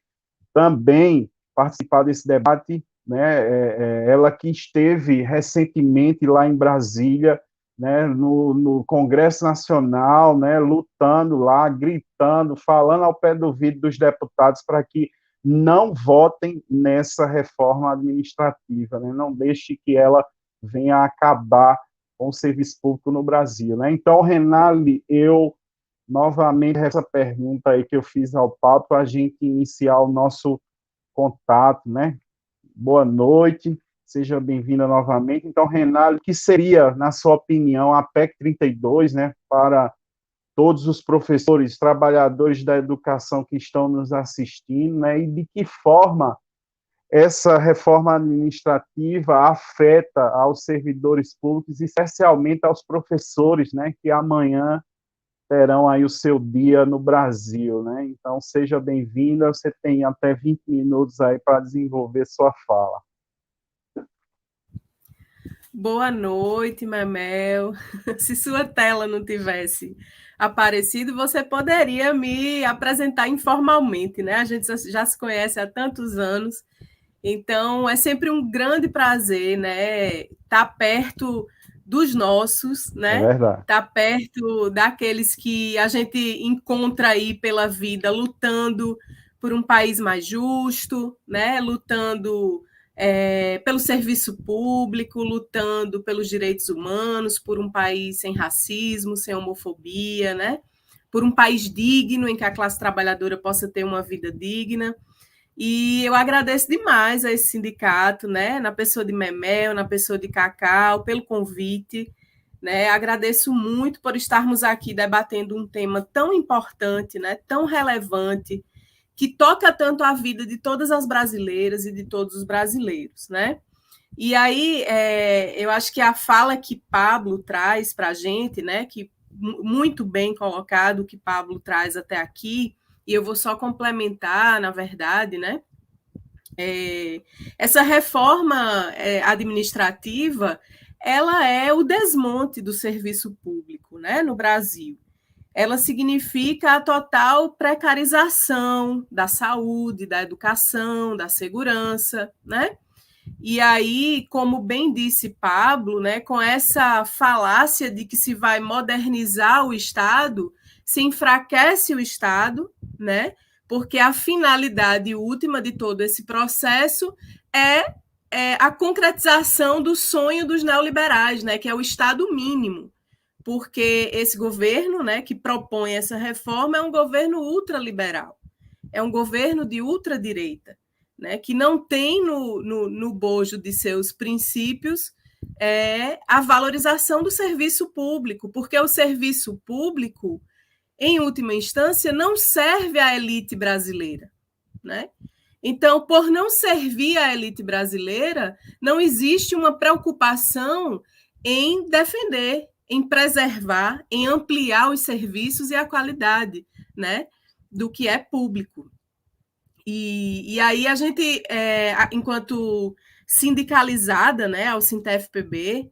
também participar desse debate, né? Ela que esteve recentemente lá em Brasília, né, no Congresso Nacional, né, lutando lá, gritando, falando ao pé do ouvido dos deputados para que não votem nessa reforma administrativa, né, não deixe que ela venha acabar com o serviço público no Brasil, né. Então, Renali, eu novamente essa pergunta aí que eu fiz ao Paulo para a gente iniciar o nosso contato, né. Boa noite, seja bem-vinda novamente. Então, Renale, o que seria, na sua opinião, a PEC 32, né, para todos os professores, trabalhadores da educação que estão nos assistindo, né, e de que forma essa reforma administrativa afeta aos servidores públicos, especialmente aos professores, né, que amanhã terão aí o seu dia no Brasil, né? Então, seja bem-vinda, você tem até 20 minutos aí para desenvolver sua fala. Boa noite, Memel. Se sua tela não tivesse aparecido, você poderia me apresentar informalmente, né? A gente já se conhece há tantos anos, então é sempre um grande prazer, né? Estar perto dos nossos, né? É verdade. Estar perto daqueles que a gente encontra aí pela vida, lutando por um país mais justo, né? Lutando pelo serviço público, lutando pelos direitos humanos, por um país sem racismo, sem homofobia, né? Por um país digno, em que a classe trabalhadora possa ter uma vida digna. E eu agradeço demais a esse sindicato, né? Na pessoa de Memel, na pessoa de Cacau, pelo convite, né? Agradeço muito por estarmos aqui debatendo um tema tão importante, né? Tão relevante, que toca tanto a vida de todas as brasileiras e de todos os brasileiros, né? E aí, eu acho que a fala que Pablo traz para a gente, né? Que muito bem colocado o que Pablo traz até aqui, e eu vou só complementar, na verdade, né? Essa reforma administrativa, ela é o desmonte do serviço público, né, no Brasil. Ela significa a total precarização da saúde, da educação, da segurança, né? E aí, como bem disse Pablo, né, com essa falácia de que se vai modernizar o Estado, se enfraquece o Estado, né? Porque a finalidade última de todo esse processo é a concretização do sonho dos neoliberais, né, que é o Estado mínimo, porque esse governo, né, que propõe essa reforma é um governo ultraliberal, é um governo de ultradireita, né, que não tem no bojo de seus princípios a valorização do serviço público, porque o serviço público, em última instância, não serve à elite brasileira, né? Então, por não servir à elite brasileira, não existe uma preocupação em defender, em preservar, em ampliar os serviços e a qualidade, né, do que é público. E aí a gente, enquanto sindicalizada, né, ao Sintef-PB,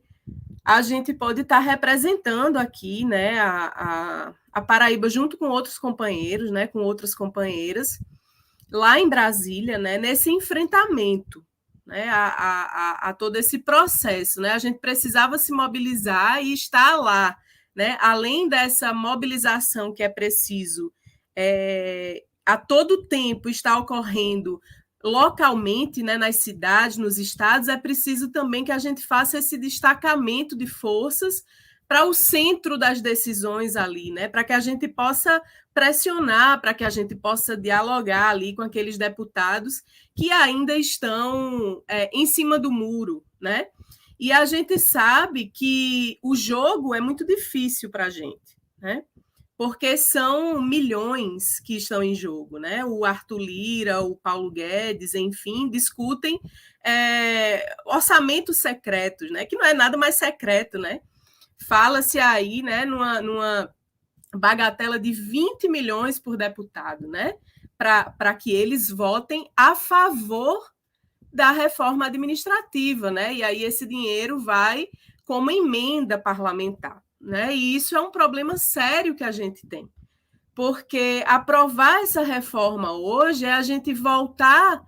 a gente pode estar representando aqui, né, a Paraíba junto com outros companheiros, né, com outras companheiras, lá em Brasília, né, nesse enfrentamento, né, a todo esse processo, né, a gente precisava se mobilizar e estar lá, né, além dessa mobilização que é preciso, a todo tempo está ocorrendo localmente, né, nas cidades, nos estados, é preciso também que a gente faça esse destacamento de forças para o centro das decisões ali, né, para que a gente possa pressionar, para que a gente possa dialogar ali com aqueles deputados que ainda estão em cima do muro, né? E a gente sabe que o jogo é muito difícil para a gente, né? Porque são milhões que estão em jogo, né? O Arthur Lira, o Paulo Guedes, enfim, discutem orçamentos secretos, né? Que não é nada mais secreto, né? Fala-se aí, né, numa bagatela de 20 milhões por deputado, né? Para que eles votem a favor da reforma administrativa, né? E aí esse dinheiro vai como emenda parlamentar, né? E isso é um problema sério que a gente tem, porque aprovar essa reforma hoje é a gente voltar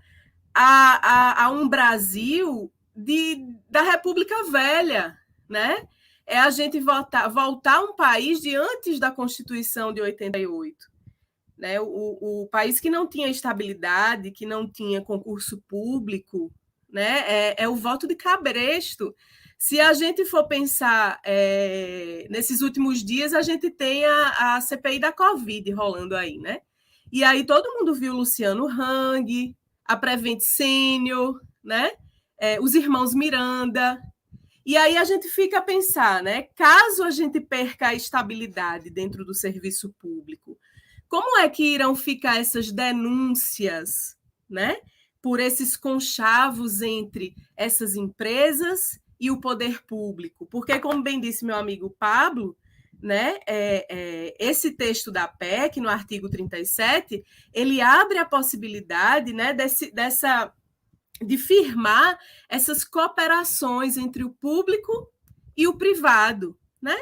a um Brasil da República Velha, né? É a gente voltar a um país de antes da Constituição de 88. Né? O país que não tinha estabilidade, que não tinha concurso público, né? É o voto de cabresto. Se a gente for pensar nesses últimos dias, a gente tem a CPI da Covid rolando aí, né? E aí todo mundo viu Luciano Hang, a Prevent Senior, né? os irmãos Miranda. E aí a gente fica a pensar, né? Caso a gente perca a estabilidade dentro do serviço público, como é que irão ficar essas denúncias, né? Por esses conchavos entre essas empresas e o poder público? Porque, como bem disse meu amigo Pablo, né, esse texto da PEC, no artigo 37, ele abre a possibilidade, né, de firmar essas cooperações entre o público e o privado, né?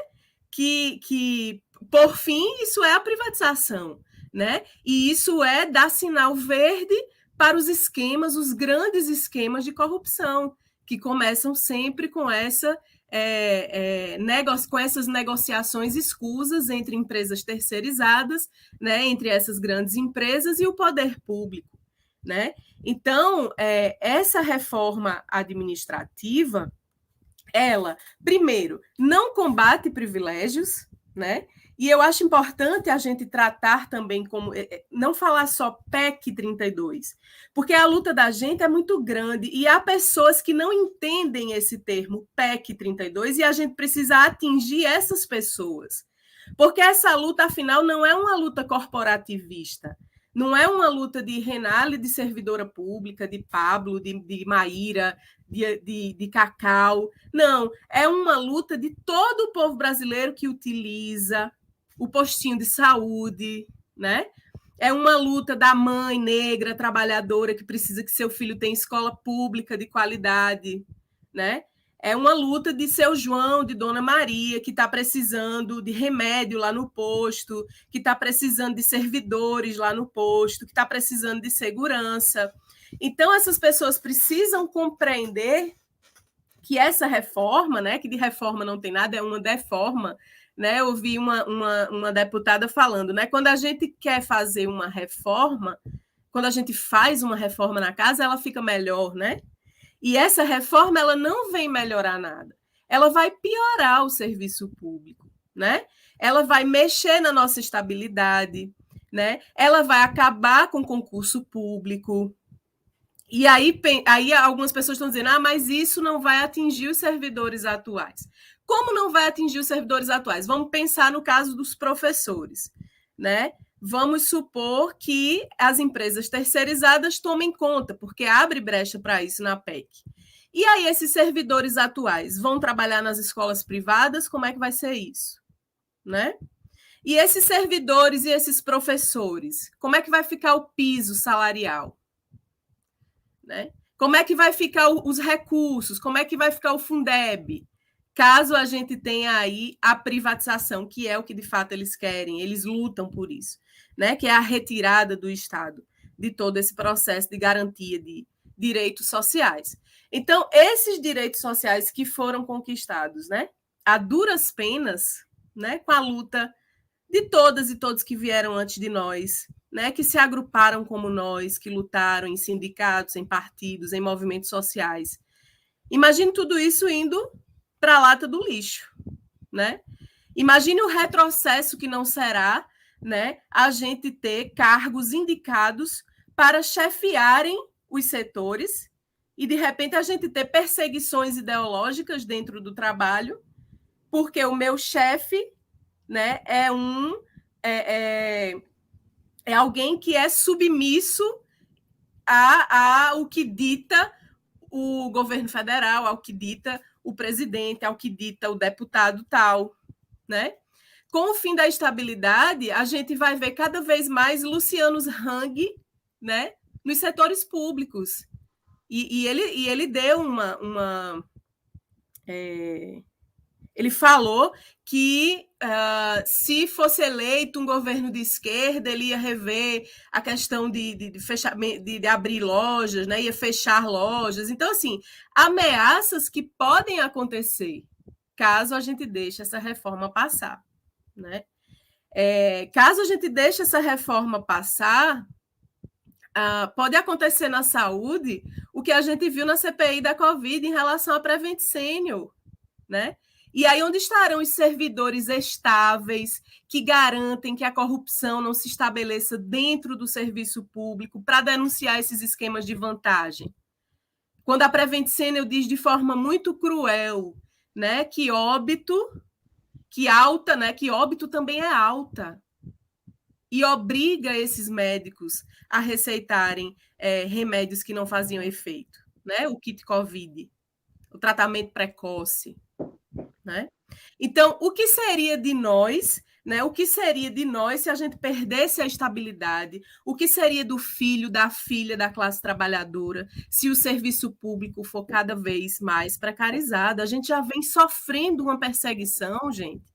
Que por fim, isso é a privatização, né? E isso é dar sinal verde para os esquemas, os grandes esquemas de corrupção, que começam sempre com com essas negociações escusas entre empresas terceirizadas, né? Entre essas grandes empresas e o poder público, né? Então, essa reforma administrativa, ela, primeiro, não combate privilégios, né? E eu acho importante a gente tratar também como, não falar só PEC 32, porque a luta da gente é muito grande e há pessoas que não entendem esse termo PEC 32 e a gente precisa atingir essas pessoas, porque essa luta, afinal, não é uma luta corporativista. Não é uma luta de Renale, de servidora pública, de Pablo, de Maíra, de Cacau. Não, é uma luta de todo o povo brasileiro que utiliza o postinho de saúde, né? É uma luta da mãe negra, trabalhadora, que precisa que seu filho tenha escola pública de qualidade, né? É uma luta de seu João, de Dona Maria, que está precisando de remédio lá no posto, que está precisando de servidores lá no posto, que está precisando de segurança. Então, essas pessoas precisam compreender que essa reforma, né, que de reforma não tem nada, é uma deforma, né? Eu ouvi uma deputada falando, né? Quando a gente quer fazer uma reforma, quando a gente faz uma reforma na casa, ela fica melhor, né? E essa reforma, ela não vem melhorar nada. Ela vai piorar o serviço público, né? Ela vai mexer na nossa estabilidade, né? Ela vai acabar com o concurso público. E aí algumas pessoas estão dizendo, mas isso não vai atingir os servidores atuais. Como não vai atingir os servidores atuais? Vamos pensar no caso dos professores, né? Vamos supor que as empresas terceirizadas tomem conta, porque abre brecha para isso na PEC. E aí, esses servidores atuais vão trabalhar nas escolas privadas? Como é que vai ser isso? Né? E esses servidores e esses professores, como é que vai ficar o piso salarial? Né? Como é que vai ficar os recursos? Como é que vai ficar o Fundeb? Caso a gente tenha aí a privatização, que é o que de fato eles querem, eles lutam por isso, né? Que é a retirada do Estado de todo esse processo de garantia de direitos sociais. Então, esses direitos sociais que foram conquistados, né, a duras penas, né, com a luta de todas e todos que vieram antes de nós, né, que se agruparam como nós, que lutaram em sindicatos, em partidos, em movimentos sociais. Imagine tudo isso indo para a lata do lixo, né? Imagine o retrocesso que não será, né, a gente ter cargos indicados para chefiarem os setores e, de repente, a gente ter perseguições ideológicas dentro do trabalho, porque o meu chefe, né, é alguém que é submisso ao que dita o governo federal, ao que dita o presidente, ao que dita o deputado tal, né? Com o fim da estabilidade, a gente vai ver cada vez mais Lucianos Hang, né, nos setores públicos. E ele deu ele falou que se fosse eleito um governo de esquerda, ele ia rever a questão de abrir lojas, né? Ia fechar lojas. Então, assim, ameaças que podem acontecer caso a gente deixe essa reforma passar, né? Caso a gente deixe essa reforma passar, pode acontecer na saúde o que a gente viu na CPI da Covid em relação à Prevent Senior, né? E aí onde estarão os servidores estáveis que garantem que a corrupção não se estabeleça dentro do serviço público para denunciar esses esquemas de vantagem? Quando a Prevent Senior diz de forma muito cruel, né, que óbito também é alta, e obriga esses médicos a receitarem remédios que não faziam efeito, né? O kit COVID, o tratamento precoce, né? Então, o que seria de nós, né? O que seria de nós se a gente perdesse a estabilidade? O que seria do filho, da filha da classe trabalhadora se o serviço público for cada vez mais precarizado? A gente já vem sofrendo uma perseguição, gente,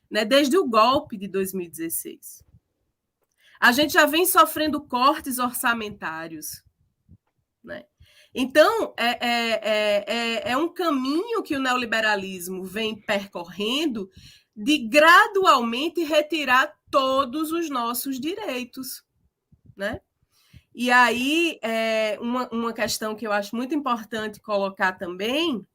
né? Desde o golpe de 2016. A gente já vem sofrendo cortes orçamentários, né? Então, é um caminho que o neoliberalismo vem percorrendo de gradualmente retirar todos os nossos direitos, né? E aí, uma questão que eu acho muito importante colocar também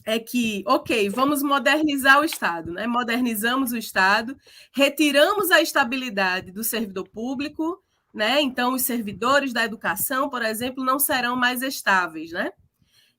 é que, ok, vamos modernizar o Estado, né? Modernizamos o Estado, retiramos a estabilidade do servidor público, né? Então, os servidores da educação, por exemplo, não serão mais estáveis, né?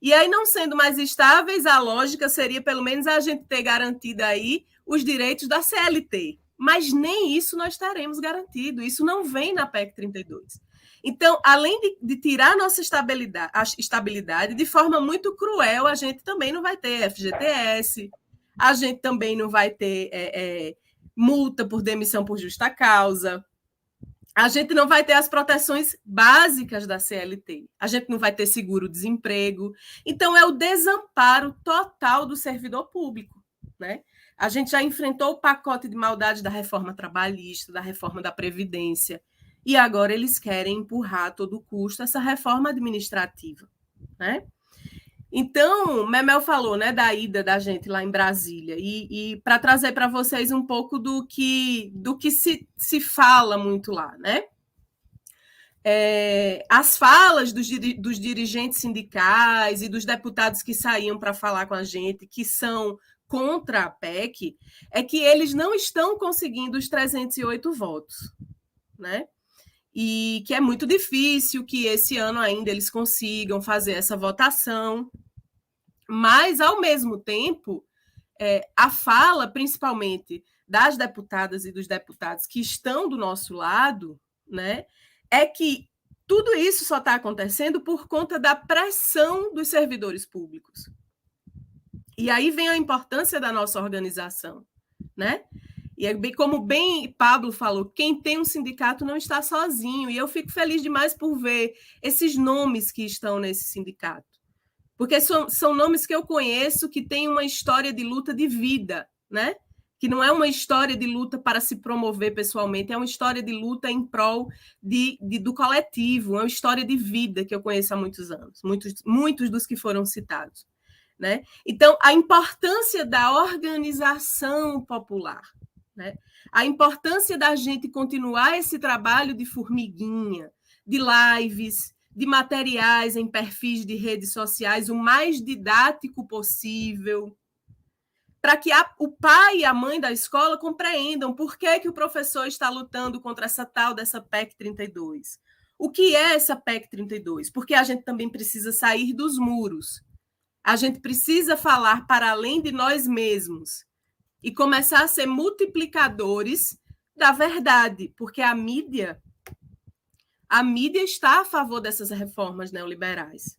E aí, não sendo mais estáveis, a lógica seria, pelo menos, a gente ter garantido aí os direitos da CLT. Mas nem isso nós teremos garantido. Isso não vem na PEC 32. Então, além de tirar nossa estabilidade, de forma muito cruel, a gente também não vai ter FGTS, a gente também não vai ter multa por demissão por justa causa, a gente não vai ter as proteções básicas da CLT, a gente não vai ter seguro-desemprego. Então, é o desamparo total do servidor público, né? A gente já enfrentou o pacote de maldade da reforma trabalhista, da reforma da Previdência, e agora eles querem empurrar a todo custo essa reforma administrativa, né? Então, Memel falou, né, da ida da gente lá em Brasília, e para trazer para vocês um pouco do que se fala muito lá, né? As falas dos dirigentes sindicais e dos deputados que saíam para falar com a gente, que são contra a PEC, é que eles não estão conseguindo os 308 votos, né? E que é muito difícil que esse ano ainda eles consigam fazer essa votação. Mas, ao mesmo tempo, a fala, principalmente das deputadas e dos deputados que estão do nosso lado, né, é que tudo isso só está acontecendo por conta da pressão dos servidores públicos. E aí vem a importância da nossa organização, né? E como bem Pablo falou, quem tem um sindicato não está sozinho. E eu fico feliz demais por ver esses nomes que estão nesse sindicato. Porque são nomes que eu conheço que têm uma história de luta de vida, né? Que não é uma história de luta para se promover pessoalmente, é uma história de luta em prol do coletivo, é uma história de vida que eu conheço há muitos anos, muitos dos que foram citados, né? Então, a importância da organização popular, né? A importância da gente continuar esse trabalho de formiguinha, de lives, de materiais em perfis de redes sociais o mais didático possível, para que o pai e a mãe da escola compreendam por que o professor está lutando contra essa tal dessa PEC 32. O que é essa PEC 32? Porque a gente também precisa sair dos muros. A gente precisa falar para além de nós mesmos e começar a ser multiplicadores da verdade, porque a mídia está a favor dessas reformas neoliberais,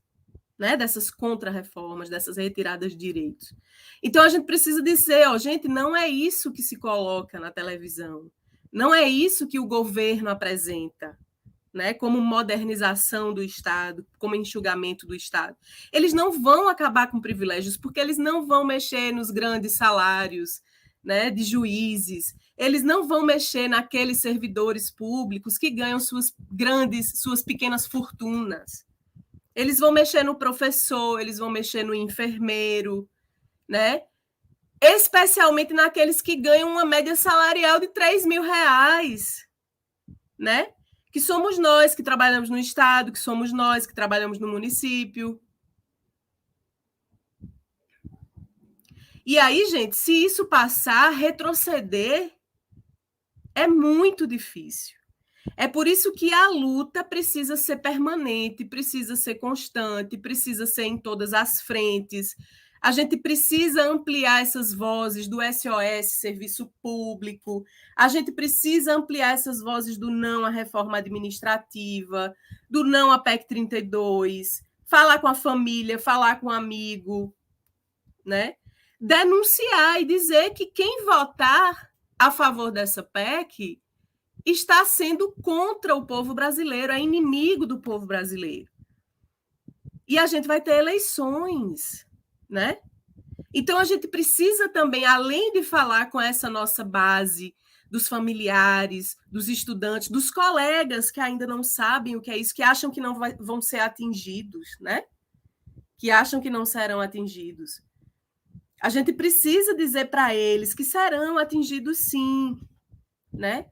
né? Dessas contra-reformas, dessas retiradas de direitos. Então, a gente precisa dizer, gente, não é isso que se coloca na televisão, não é isso que o governo apresenta, né? Como modernização do Estado, como enxugamento do Estado. Eles não vão acabar com privilégios, porque eles não vão mexer nos grandes salários, né, de juízes, eles não vão mexer naqueles servidores públicos que ganham suas pequenas fortunas. Eles vão mexer no professor, eles vão mexer no enfermeiro, né? Especialmente naqueles que ganham uma média salarial de R$3.000, né? Que somos nós que trabalhamos no Estado, que somos nós que trabalhamos no município. E aí, gente, se isso passar, retroceder é muito difícil. É por isso que a luta precisa ser permanente, precisa ser constante, precisa ser em todas as frentes. A gente precisa ampliar essas vozes do SOS, serviço público. A gente precisa ampliar essas vozes do não à reforma administrativa, do não à PEC 32, falar com a família, falar com o amigo, né? Denunciar e dizer que quem votar a favor dessa PEC está sendo contra o povo brasileiro, é inimigo do povo brasileiro. E a gente vai ter eleições, né? Então a gente precisa também, além de falar com essa nossa base dos familiares, dos estudantes, dos colegas que ainda não sabem o que é isso, que acham que não vão ser atingidos, né? Que acham que não serão atingidos. A gente precisa dizer para eles que serão atingidos sim, né?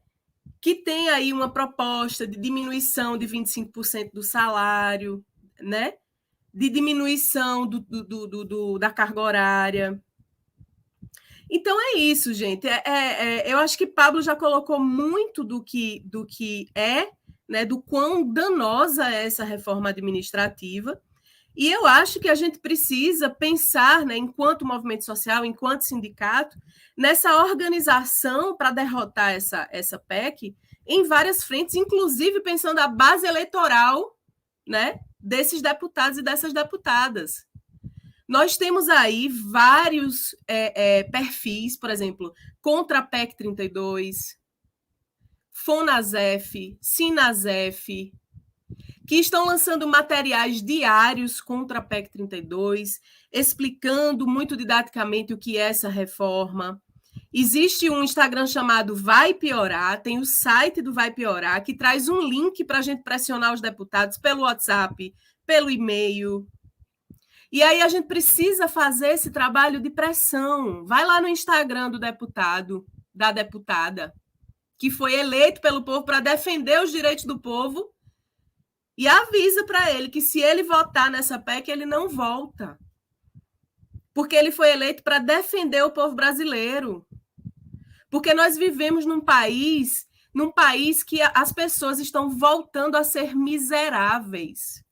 Que tem aí uma proposta de diminuição de 25% do salário, né? De diminuição da carga horária. Então é isso, gente. Eu acho que Pablo já colocou muito do que é, né? Do quão danosa é essa reforma administrativa. E eu acho que a gente precisa pensar, né, enquanto movimento social, enquanto sindicato, nessa organização para derrotar essa PEC em várias frentes, inclusive pensando a base eleitoral, né, desses deputados e dessas deputadas. Nós temos aí vários perfis, por exemplo, contra a PEC 32, Fonasef, Sinasef, que estão lançando materiais diários contra a PEC 32, explicando muito didaticamente o que é essa reforma. Existe um Instagram chamado Vai Piorar, tem o site do Vai Piorar, que traz um link para a gente pressionar os deputados pelo WhatsApp, pelo e-mail. E aí a gente precisa fazer esse trabalho de pressão. Vai lá no Instagram do deputado, da deputada, que foi eleito pelo povo para defender os direitos do povo, e avisa para ele que se ele votar nessa PEC, ele não volta. Porque ele foi eleito para defender o povo brasileiro. Porque nós vivemos num país que as pessoas estão voltando a ser miseráveis.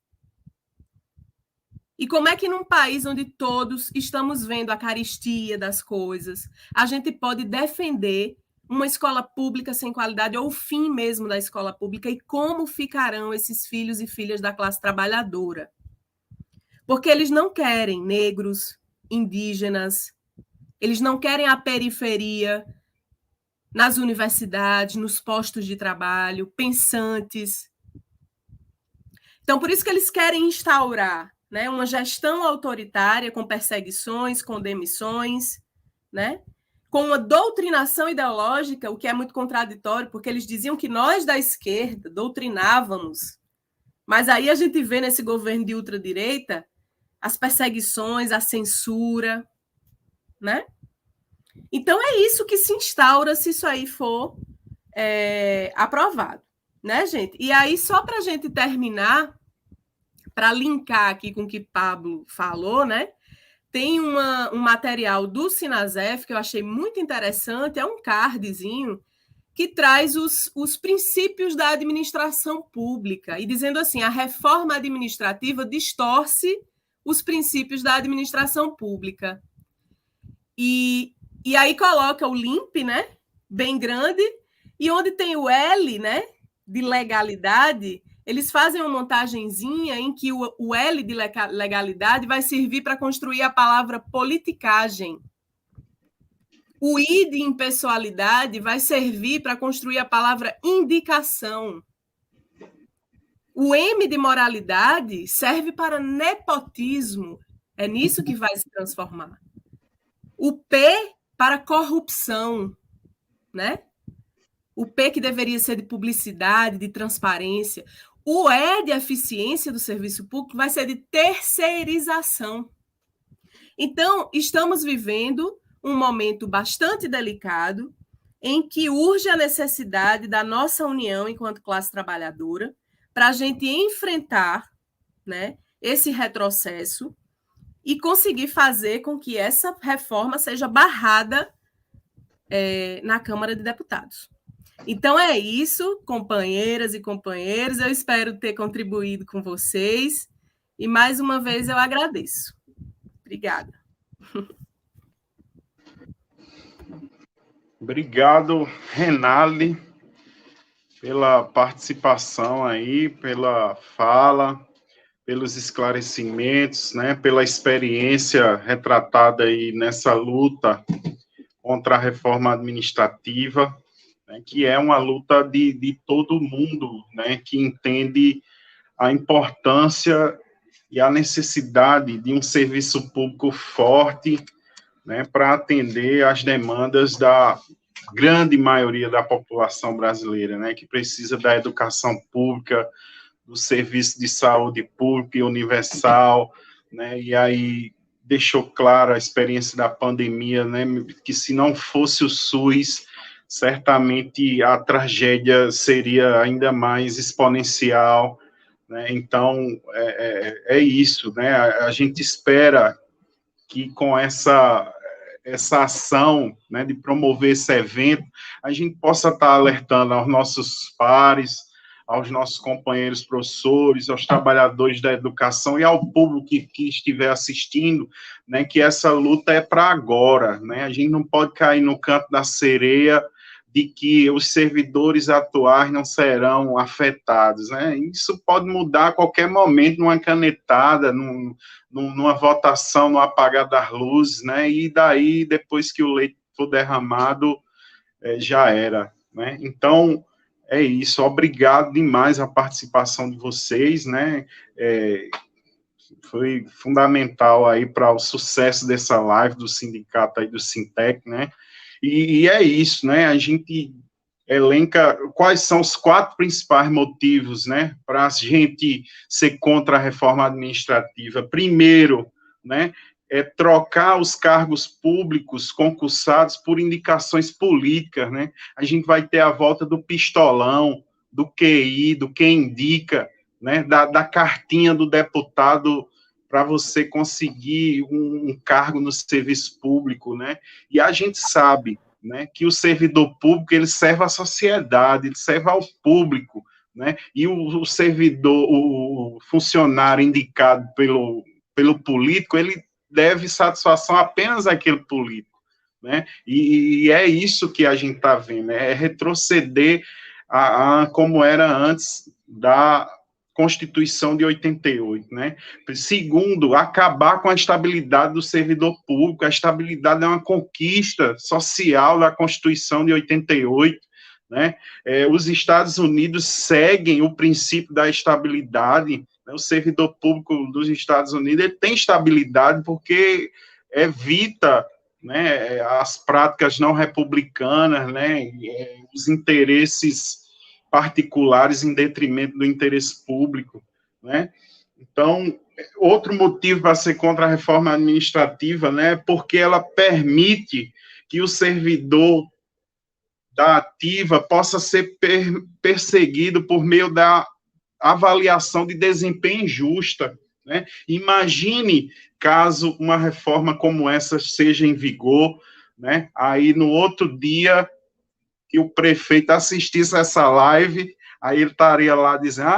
E como é que num país onde todos estamos vendo a carestia das coisas, a gente pode defender uma escola pública sem qualidade, ou o fim mesmo da escola pública, e como ficarão esses filhos e filhas da classe trabalhadora? Porque eles não querem negros, indígenas, eles não querem a periferia nas universidades, nos postos de trabalho, pensantes. Então, por isso que eles querem instaurar, né, uma gestão autoritária com perseguições, com demissões, né? Com uma doutrinação ideológica, o que é muito contraditório, porque eles diziam que nós da esquerda doutrinávamos, mas aí a gente vê nesse governo de ultradireita as perseguições, a censura, né? Então é isso que se instaura se isso aí for aprovado, né, gente? E aí, só para a gente terminar, para linkar aqui com o que Pablo falou, né? Tem um material do Sinasef que eu achei muito interessante, é um cardzinho que traz os princípios da administração pública, e dizendo assim, a reforma administrativa distorce os princípios da administração pública. E aí coloca o LIMP, né, bem grande, e onde tem o L, né, de legalidade, eles fazem uma montagenzinha em que o L de legalidade vai servir para construir a palavra politicagem. O I de impessoalidade vai servir para construir a palavra indicação. O M de moralidade serve para nepotismo. É nisso que vai se transformar. O P para corrupção, né? O P que deveria ser de publicidade, de transparência. O E de eficiência do serviço público vai ser de terceirização. Então, estamos vivendo um momento bastante delicado em que urge a necessidade da nossa união enquanto classe trabalhadora para a gente enfrentar, né, esse retrocesso e conseguir fazer com que essa reforma seja barrada na Câmara de Deputados. Então é isso, companheiras e companheiros, eu espero ter contribuído com vocês, e mais uma vez eu agradeço. Obrigada. Obrigado, Renale, pela participação aí, pela fala, pelos esclarecimentos, né, pela experiência retratada aí nessa luta contra a reforma administrativa, né, que é uma luta de todo mundo, né, que entende a importância e a necessidade de um serviço público forte, né, para atender às demandas da grande maioria da população brasileira, né, que precisa da educação pública, do serviço de saúde pública e universal, né, e aí deixou clara a experiência da pandemia, né, que se não fosse o SUS, certamente a tragédia seria ainda mais exponencial, né, então é isso, né, a gente espera que com essa ação, né, de promover esse evento, a gente possa estar alertando aos nossos pares, aos nossos companheiros professores, aos trabalhadores da educação e ao público que estiver assistindo, né, que essa luta é para agora, né, a gente não pode cair no canto da sereia de que os servidores atuais não serão afetados, né, isso pode mudar a qualquer momento, numa canetada, numa votação, no apagar das luzes, né, e daí, depois que o leite for derramado, já era, né, então, é isso, obrigado demais a participação de vocês, né, foi fundamental aí para o sucesso dessa live do sindicato aí do Sintec, né, e é isso, né, a gente elenca quais são os 4 principais motivos, né, para a gente ser contra a reforma administrativa. Primeiro, né, é trocar os cargos públicos concursados por indicações políticas, né? A gente vai ter a volta do pistolão, do QI, do quem indica, né, da cartinha do deputado para você conseguir um cargo no serviço público, né? E a gente sabe, né, que o servidor público, ele serve à sociedade, ele serve ao público, né? E o servidor, o funcionário indicado pelo político, ele deve satisfação apenas àquele político, né? E é isso que a gente está vendo, né? É retroceder a como era antes da Constituição de 88, né? Segundo, acabar com a estabilidade do servidor público. A estabilidade é uma conquista social da Constituição de 88, né? Os Estados Unidos seguem o princípio da estabilidade. O servidor público dos Estados Unidos, ele tem estabilidade porque evita, né, as práticas não republicanas, né, os interesses particulares em detrimento do interesse público, né? Então, outro motivo para ser contra a reforma administrativa, né, porque ela permite que o servidor da ativa possa ser perseguido por meio da avaliação de desempenho injusta, né? Imagine caso uma reforma como essa seja em vigor, né? Aí no outro dia que o prefeito assistisse essa live, aí ele estaria lá dizendo,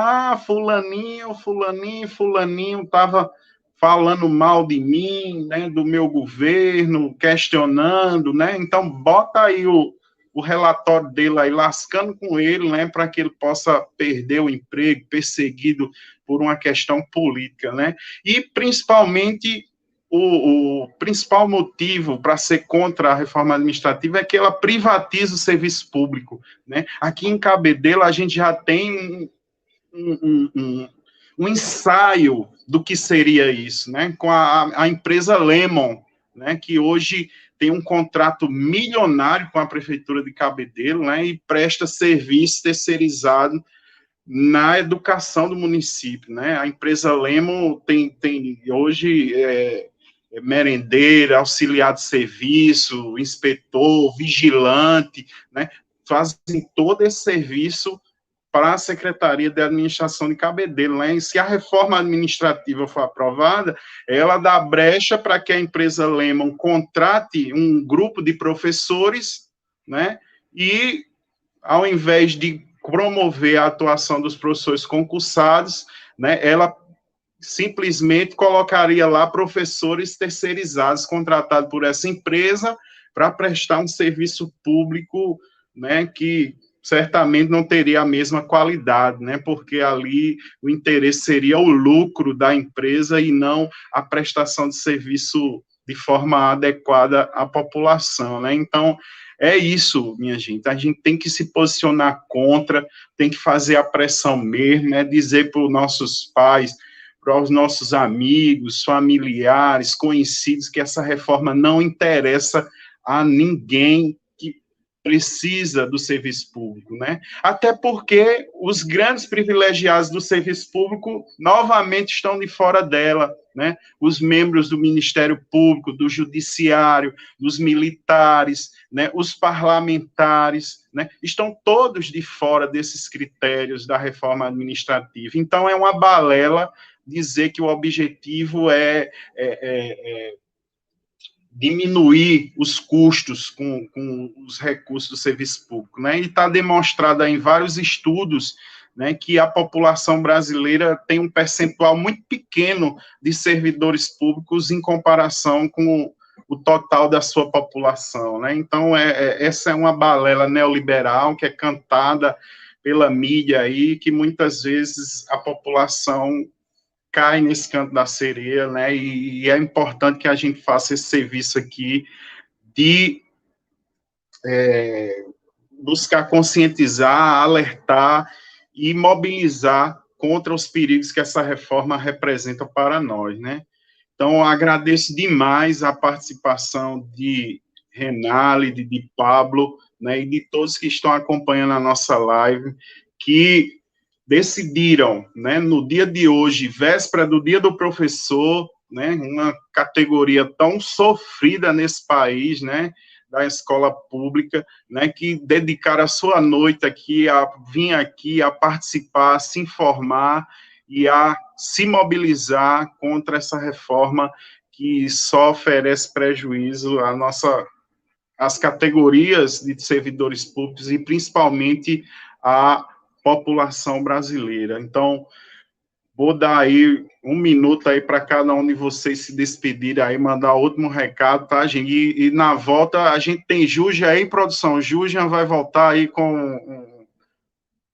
fulaninho estava falando mal de mim, né, do meu governo, questionando, né? Então bota aí o relatório dele aí, lascando com ele, né, para que ele possa perder o emprego, perseguido por uma questão política, né, e principalmente o principal motivo para ser contra a reforma administrativa é que ela privatiza o serviço público, né, aqui em Cabedelo a gente já tem um ensaio do que seria isso, né, com a empresa Lemon, né, que hoje tem um contrato milionário com a Prefeitura de Cabedelo, né, e presta serviço terceirizado na educação do município, né. A empresa Lemon tem hoje merendeira, auxiliar de serviço, inspetor, vigilante, né, fazem todo esse serviço para a Secretaria de Administração de Cabedelo, né? E se a reforma administrativa for aprovada, ela dá brecha para que a empresa Lemon contrate um grupo de professores, né? E ao invés de promover a atuação dos professores concursados, né, ela simplesmente colocaria lá professores terceirizados, contratados por essa empresa, para prestar um serviço público, né, que certamente não teria a mesma qualidade, né, porque ali o interesse seria o lucro da empresa e não a prestação de serviço de forma adequada à população, né. Então, é isso, minha gente, a gente tem que se posicionar contra, tem que fazer a pressão mesmo, né, dizer para os nossos pais, para os nossos amigos, familiares, conhecidos, que essa reforma não interessa a ninguém que precisa do serviço público, né? Até porque os grandes privilegiados do serviço público novamente estão de fora dela, né? Os membros do Ministério Público, do Judiciário, dos militares, né? Os parlamentares, né? Estão todos de fora desses critérios da reforma administrativa. Então, é uma balela dizer que o objetivo é diminuir os custos com os recursos do serviço público, né? E está demonstrado em vários estudos, né, que a população brasileira tem um percentual muito pequeno de servidores públicos em comparação com o total da sua população, né? Então, essa é uma balela neoliberal que é cantada pela mídia aí, que muitas vezes a população cai nesse canto da sereia, né, e é importante que a gente faça esse serviço aqui de buscar conscientizar, alertar e mobilizar contra os perigos que essa reforma representa para nós, né. Então, agradeço demais a participação de Renálide, de Pablo, né, e de todos que estão acompanhando a nossa live, que decidiram, né, no dia de hoje, véspera do Dia do Professor, né, uma categoria tão sofrida nesse país, né, da escola pública, né, que dedicaram a sua noite aqui, a vir aqui, a participar, a se informar e a se mobilizar contra essa reforma que só oferece prejuízo às categorias de servidores públicos e principalmente a população brasileira. Então, vou dar aí 1 minuto aí para cada um de vocês se despedirem aí, mandar outro recado, tá, gente? E na volta, a gente tem Júlia aí, produção. Júlia vai voltar aí com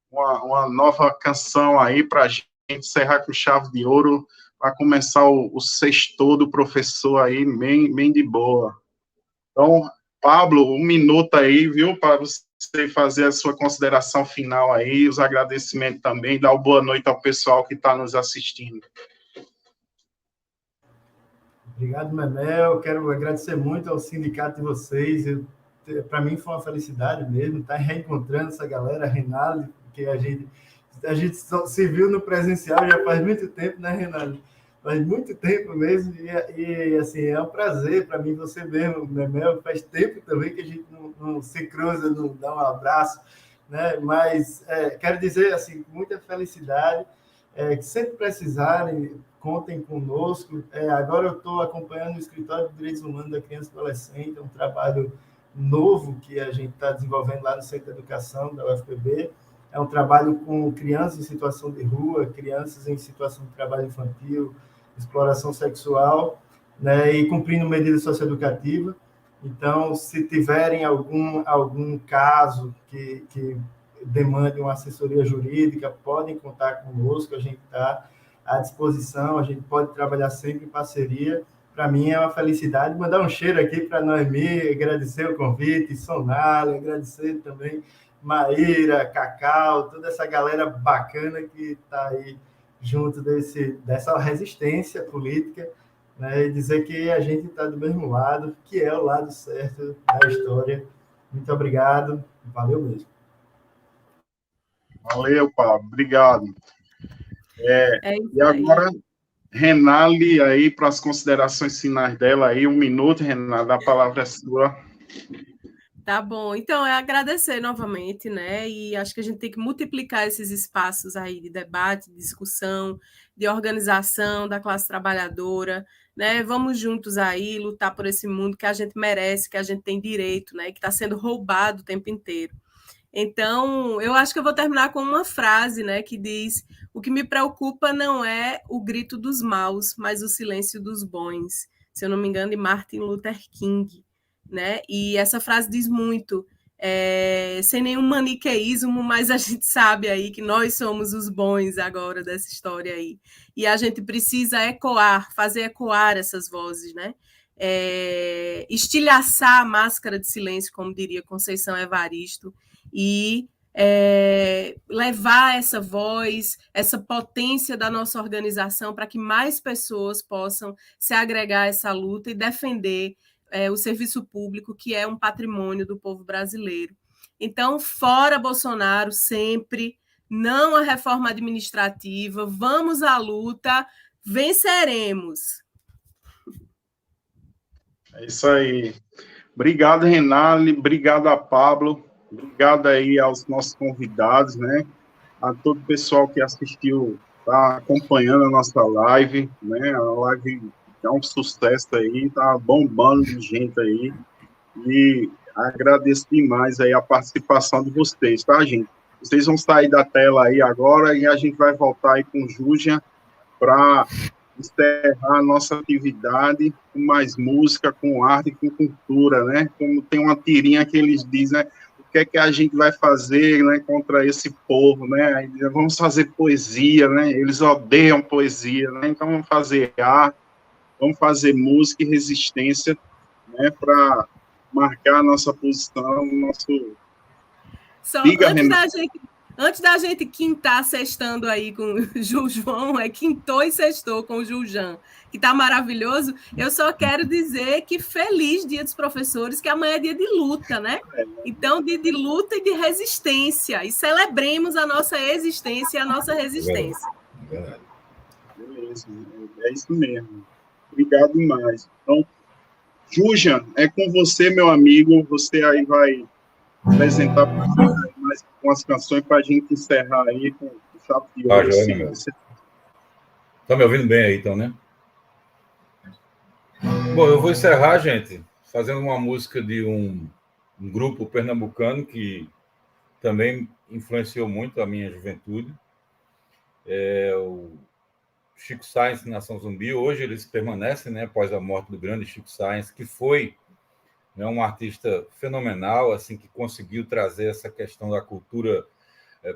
uma nova canção aí para a gente encerrar com chave de ouro, para começar o sexto do professor aí, bem de boa. Então, Pablo, 1 minuto aí, viu, para você fazer a sua consideração final aí, os agradecimentos também, dar uma boa noite ao pessoal que está nos assistindo. Obrigado, Memel. Quero agradecer muito ao sindicato de vocês. Para mim foi uma felicidade mesmo estar reencontrando essa galera, Renaldo, que a gente se viu no presencial já faz muito tempo, né, Renaldo? Faz muito tempo mesmo, e assim, é um prazer para mim, você mesmo, Memel, faz tempo também que a gente não se cruza, não dá um abraço, né? Mas quero dizer, assim, com muita felicidade, que sempre precisarem, contem conosco. Agora eu estou acompanhando o Escritório de Direitos Humanos da Criança e Adolescente, é um trabalho novo que a gente está desenvolvendo lá no Centro de Educação da UFPB. É um trabalho com crianças em situação de rua, crianças em situação de trabalho infantil, exploração sexual, né, e cumprindo medida socioeducativa. Então, se tiverem algum caso que demande uma assessoria jurídica, podem contar conosco, a gente está à disposição, a gente pode trabalhar sempre em parceria. Para mim é uma felicidade. Mandar um cheiro aqui para Noemi, agradecer o convite, Sonali, agradecer também Maíra, Cacau, toda essa galera bacana que está aí junto dessa resistência política, né, e dizer que a gente está do mesmo lado, que é o lado certo da história. Muito obrigado, valeu mesmo. Valeu, Pablo, obrigado. E agora, Renale, aí, para as considerações finais dela, aí, 1 minuto, Renale, a palavra é sua. Tá bom, então é agradecer novamente, né? E acho que a gente tem que multiplicar esses espaços aí de debate, de discussão, de organização da classe trabalhadora, né? Vamos juntos aí lutar por esse mundo que a gente merece, que a gente tem direito, né? Que está sendo roubado o tempo inteiro. Então, eu acho que eu vou terminar com uma frase, né, que diz: o que me preocupa não é o grito dos maus, mas o silêncio dos bons. Se eu não me engano, de Martin Luther King, né? E essa frase diz muito, sem nenhum maniqueísmo, mas a gente sabe aí que nós somos os bons agora dessa história aí. E a gente precisa ecoar, fazer ecoar essas vozes, né? Estilhaçar a máscara de silêncio, como diria Conceição Evaristo, e levar essa voz, essa potência da nossa organização para que mais pessoas possam se agregar a essa luta e defender o serviço público, que é um patrimônio do povo brasileiro. Então, fora Bolsonaro sempre, não a reforma administrativa, vamos à luta, venceremos. É isso aí. Obrigado, Renale, obrigado a Pablo, obrigado aí aos nossos convidados, né? A todo o pessoal que assistiu, está acompanhando a nossa live, né? A live é um sucesso aí, tá bombando de gente aí. E agradeço demais aí a participação de vocês, tá, gente? Vocês vão sair da tela aí agora e a gente vai voltar aí com o Júlia para encerrar a nossa atividade com mais música, com arte, com cultura, né? Como tem uma tirinha que eles dizem, né? O que é que a gente vai fazer, né, contra esse povo, né? Aí, vamos fazer poesia, né? Eles odeiam poesia, né? Então vamos fazer arte, vamos fazer música e resistência, né, para marcar a nossa posição, nosso... Só Diga, antes da gente quintar sextando aí com o João, quintou e sextou com o Jujan, que está maravilhoso, eu só quero dizer que feliz Dia dos Professores, que amanhã é dia de luta, né? Então, dia de luta e de resistência, e celebremos a nossa existência e a nossa resistência. Beleza, é isso mesmo. Obrigado demais. Então, Júlia, é com você, meu amigo, você aí vai apresentar mais umas canções para a gente encerrar aí com o chave de ouro. Tá me ouvindo bem aí, então, né? Bom, eu vou encerrar, gente, fazendo uma música de um grupo pernambucano que também influenciou muito a minha juventude. É o Chico Science, Nação Zumbi. Hoje eles permanecem, né, após a morte do grande Chico Science, que foi, né, um artista fenomenal, assim, que conseguiu trazer essa questão da cultura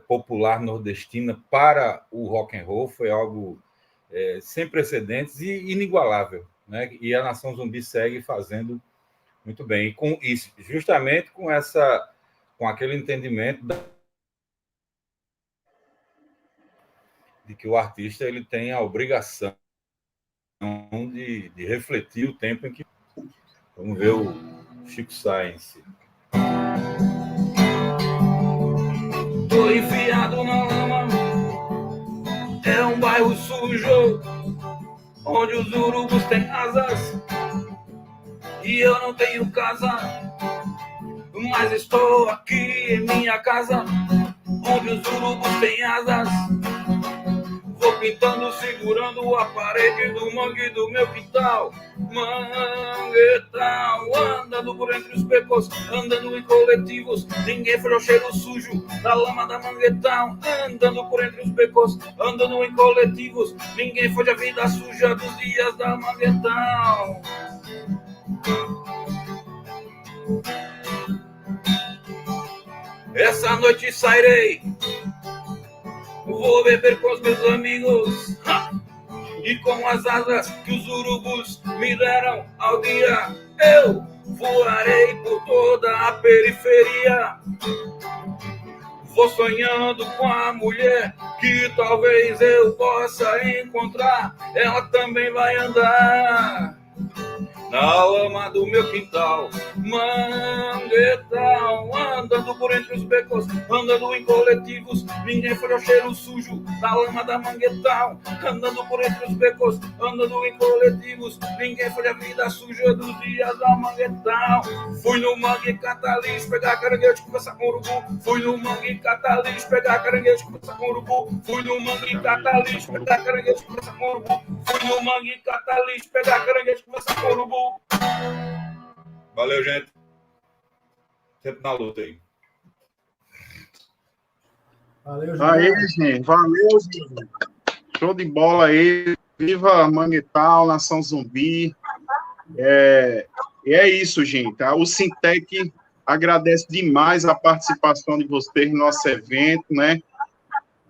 popular nordestina para o rock and roll. Foi algo sem precedentes e inigualável, né? E a Nação Zumbi segue fazendo muito bem. E com isso, justamente com aquele entendimento de que o artista ele tem a obrigação de refletir o tempo em que... Vamos ver o Chico Science. Tô enfiado na lama, é um bairro sujo, onde os urubus têm asas, e eu não tenho casa, mas estou aqui em minha casa, onde os urubus têm asas. Vou pintando, segurando a parede do mangue do meu quintal. Manguetal, andando por entre os becos, andando em coletivos. Ninguém foi ao cheiro sujo da lama da Manguetal. Andando por entre os becos, andando em coletivos. Ninguém foi a vida suja dos dias da Manguetal. Essa noite sairei, vou beber com os meus amigos, e com as asas que os urubus me deram ao dia, eu voarei por toda a periferia. Vou sonhando com a mulher que talvez eu possa encontrar. Ela também vai andar na lama do meu quintal. Manguetal, andando por entre os becos, andando em coletivos. Ninguém foi ao cheiro sujo da lama da Manguetal. Andando por entre os becos, andando em coletivos. Ninguém foi a vida suja dos dias da Manguetal. Fui no mangue catalis, pegar caranguejo, conversar com urubu. Fui no mangue catalis, pegar caranguejo, conversar com urubu. Fui no mangue catalis, pegar caranguejo, conversar com urubu. Fui no mangue catalis, pegar caranguejo, conversar com urubu. Valeu, gente. Sempre na luta aí. Valeu, João. Aí, gente, valeu, gente. Show de bola aí. Viva Manguetal, Nação Zumbi. E é isso, gente. O Sintec agradece demais a participação de vocês no nosso evento, né?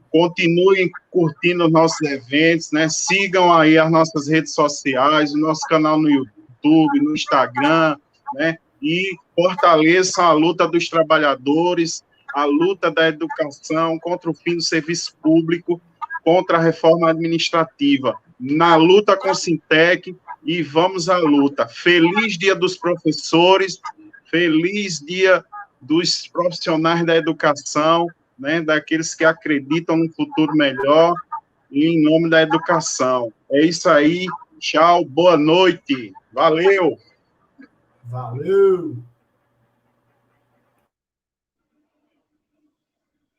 Continuem curtindo os nossos eventos, né? Sigam aí as nossas redes sociais, o nosso canal no YouTube, no Instagram, né? E fortaleçam a luta dos trabalhadores, a luta da educação contra o fim do serviço público, contra a reforma administrativa. Na luta com o Sintec, e vamos à luta. Feliz Dia dos Professores, feliz Dia dos profissionais da educação, né, daqueles que acreditam no futuro melhor, e em nome da educação. É isso aí, tchau, boa noite, valeu! Valeu!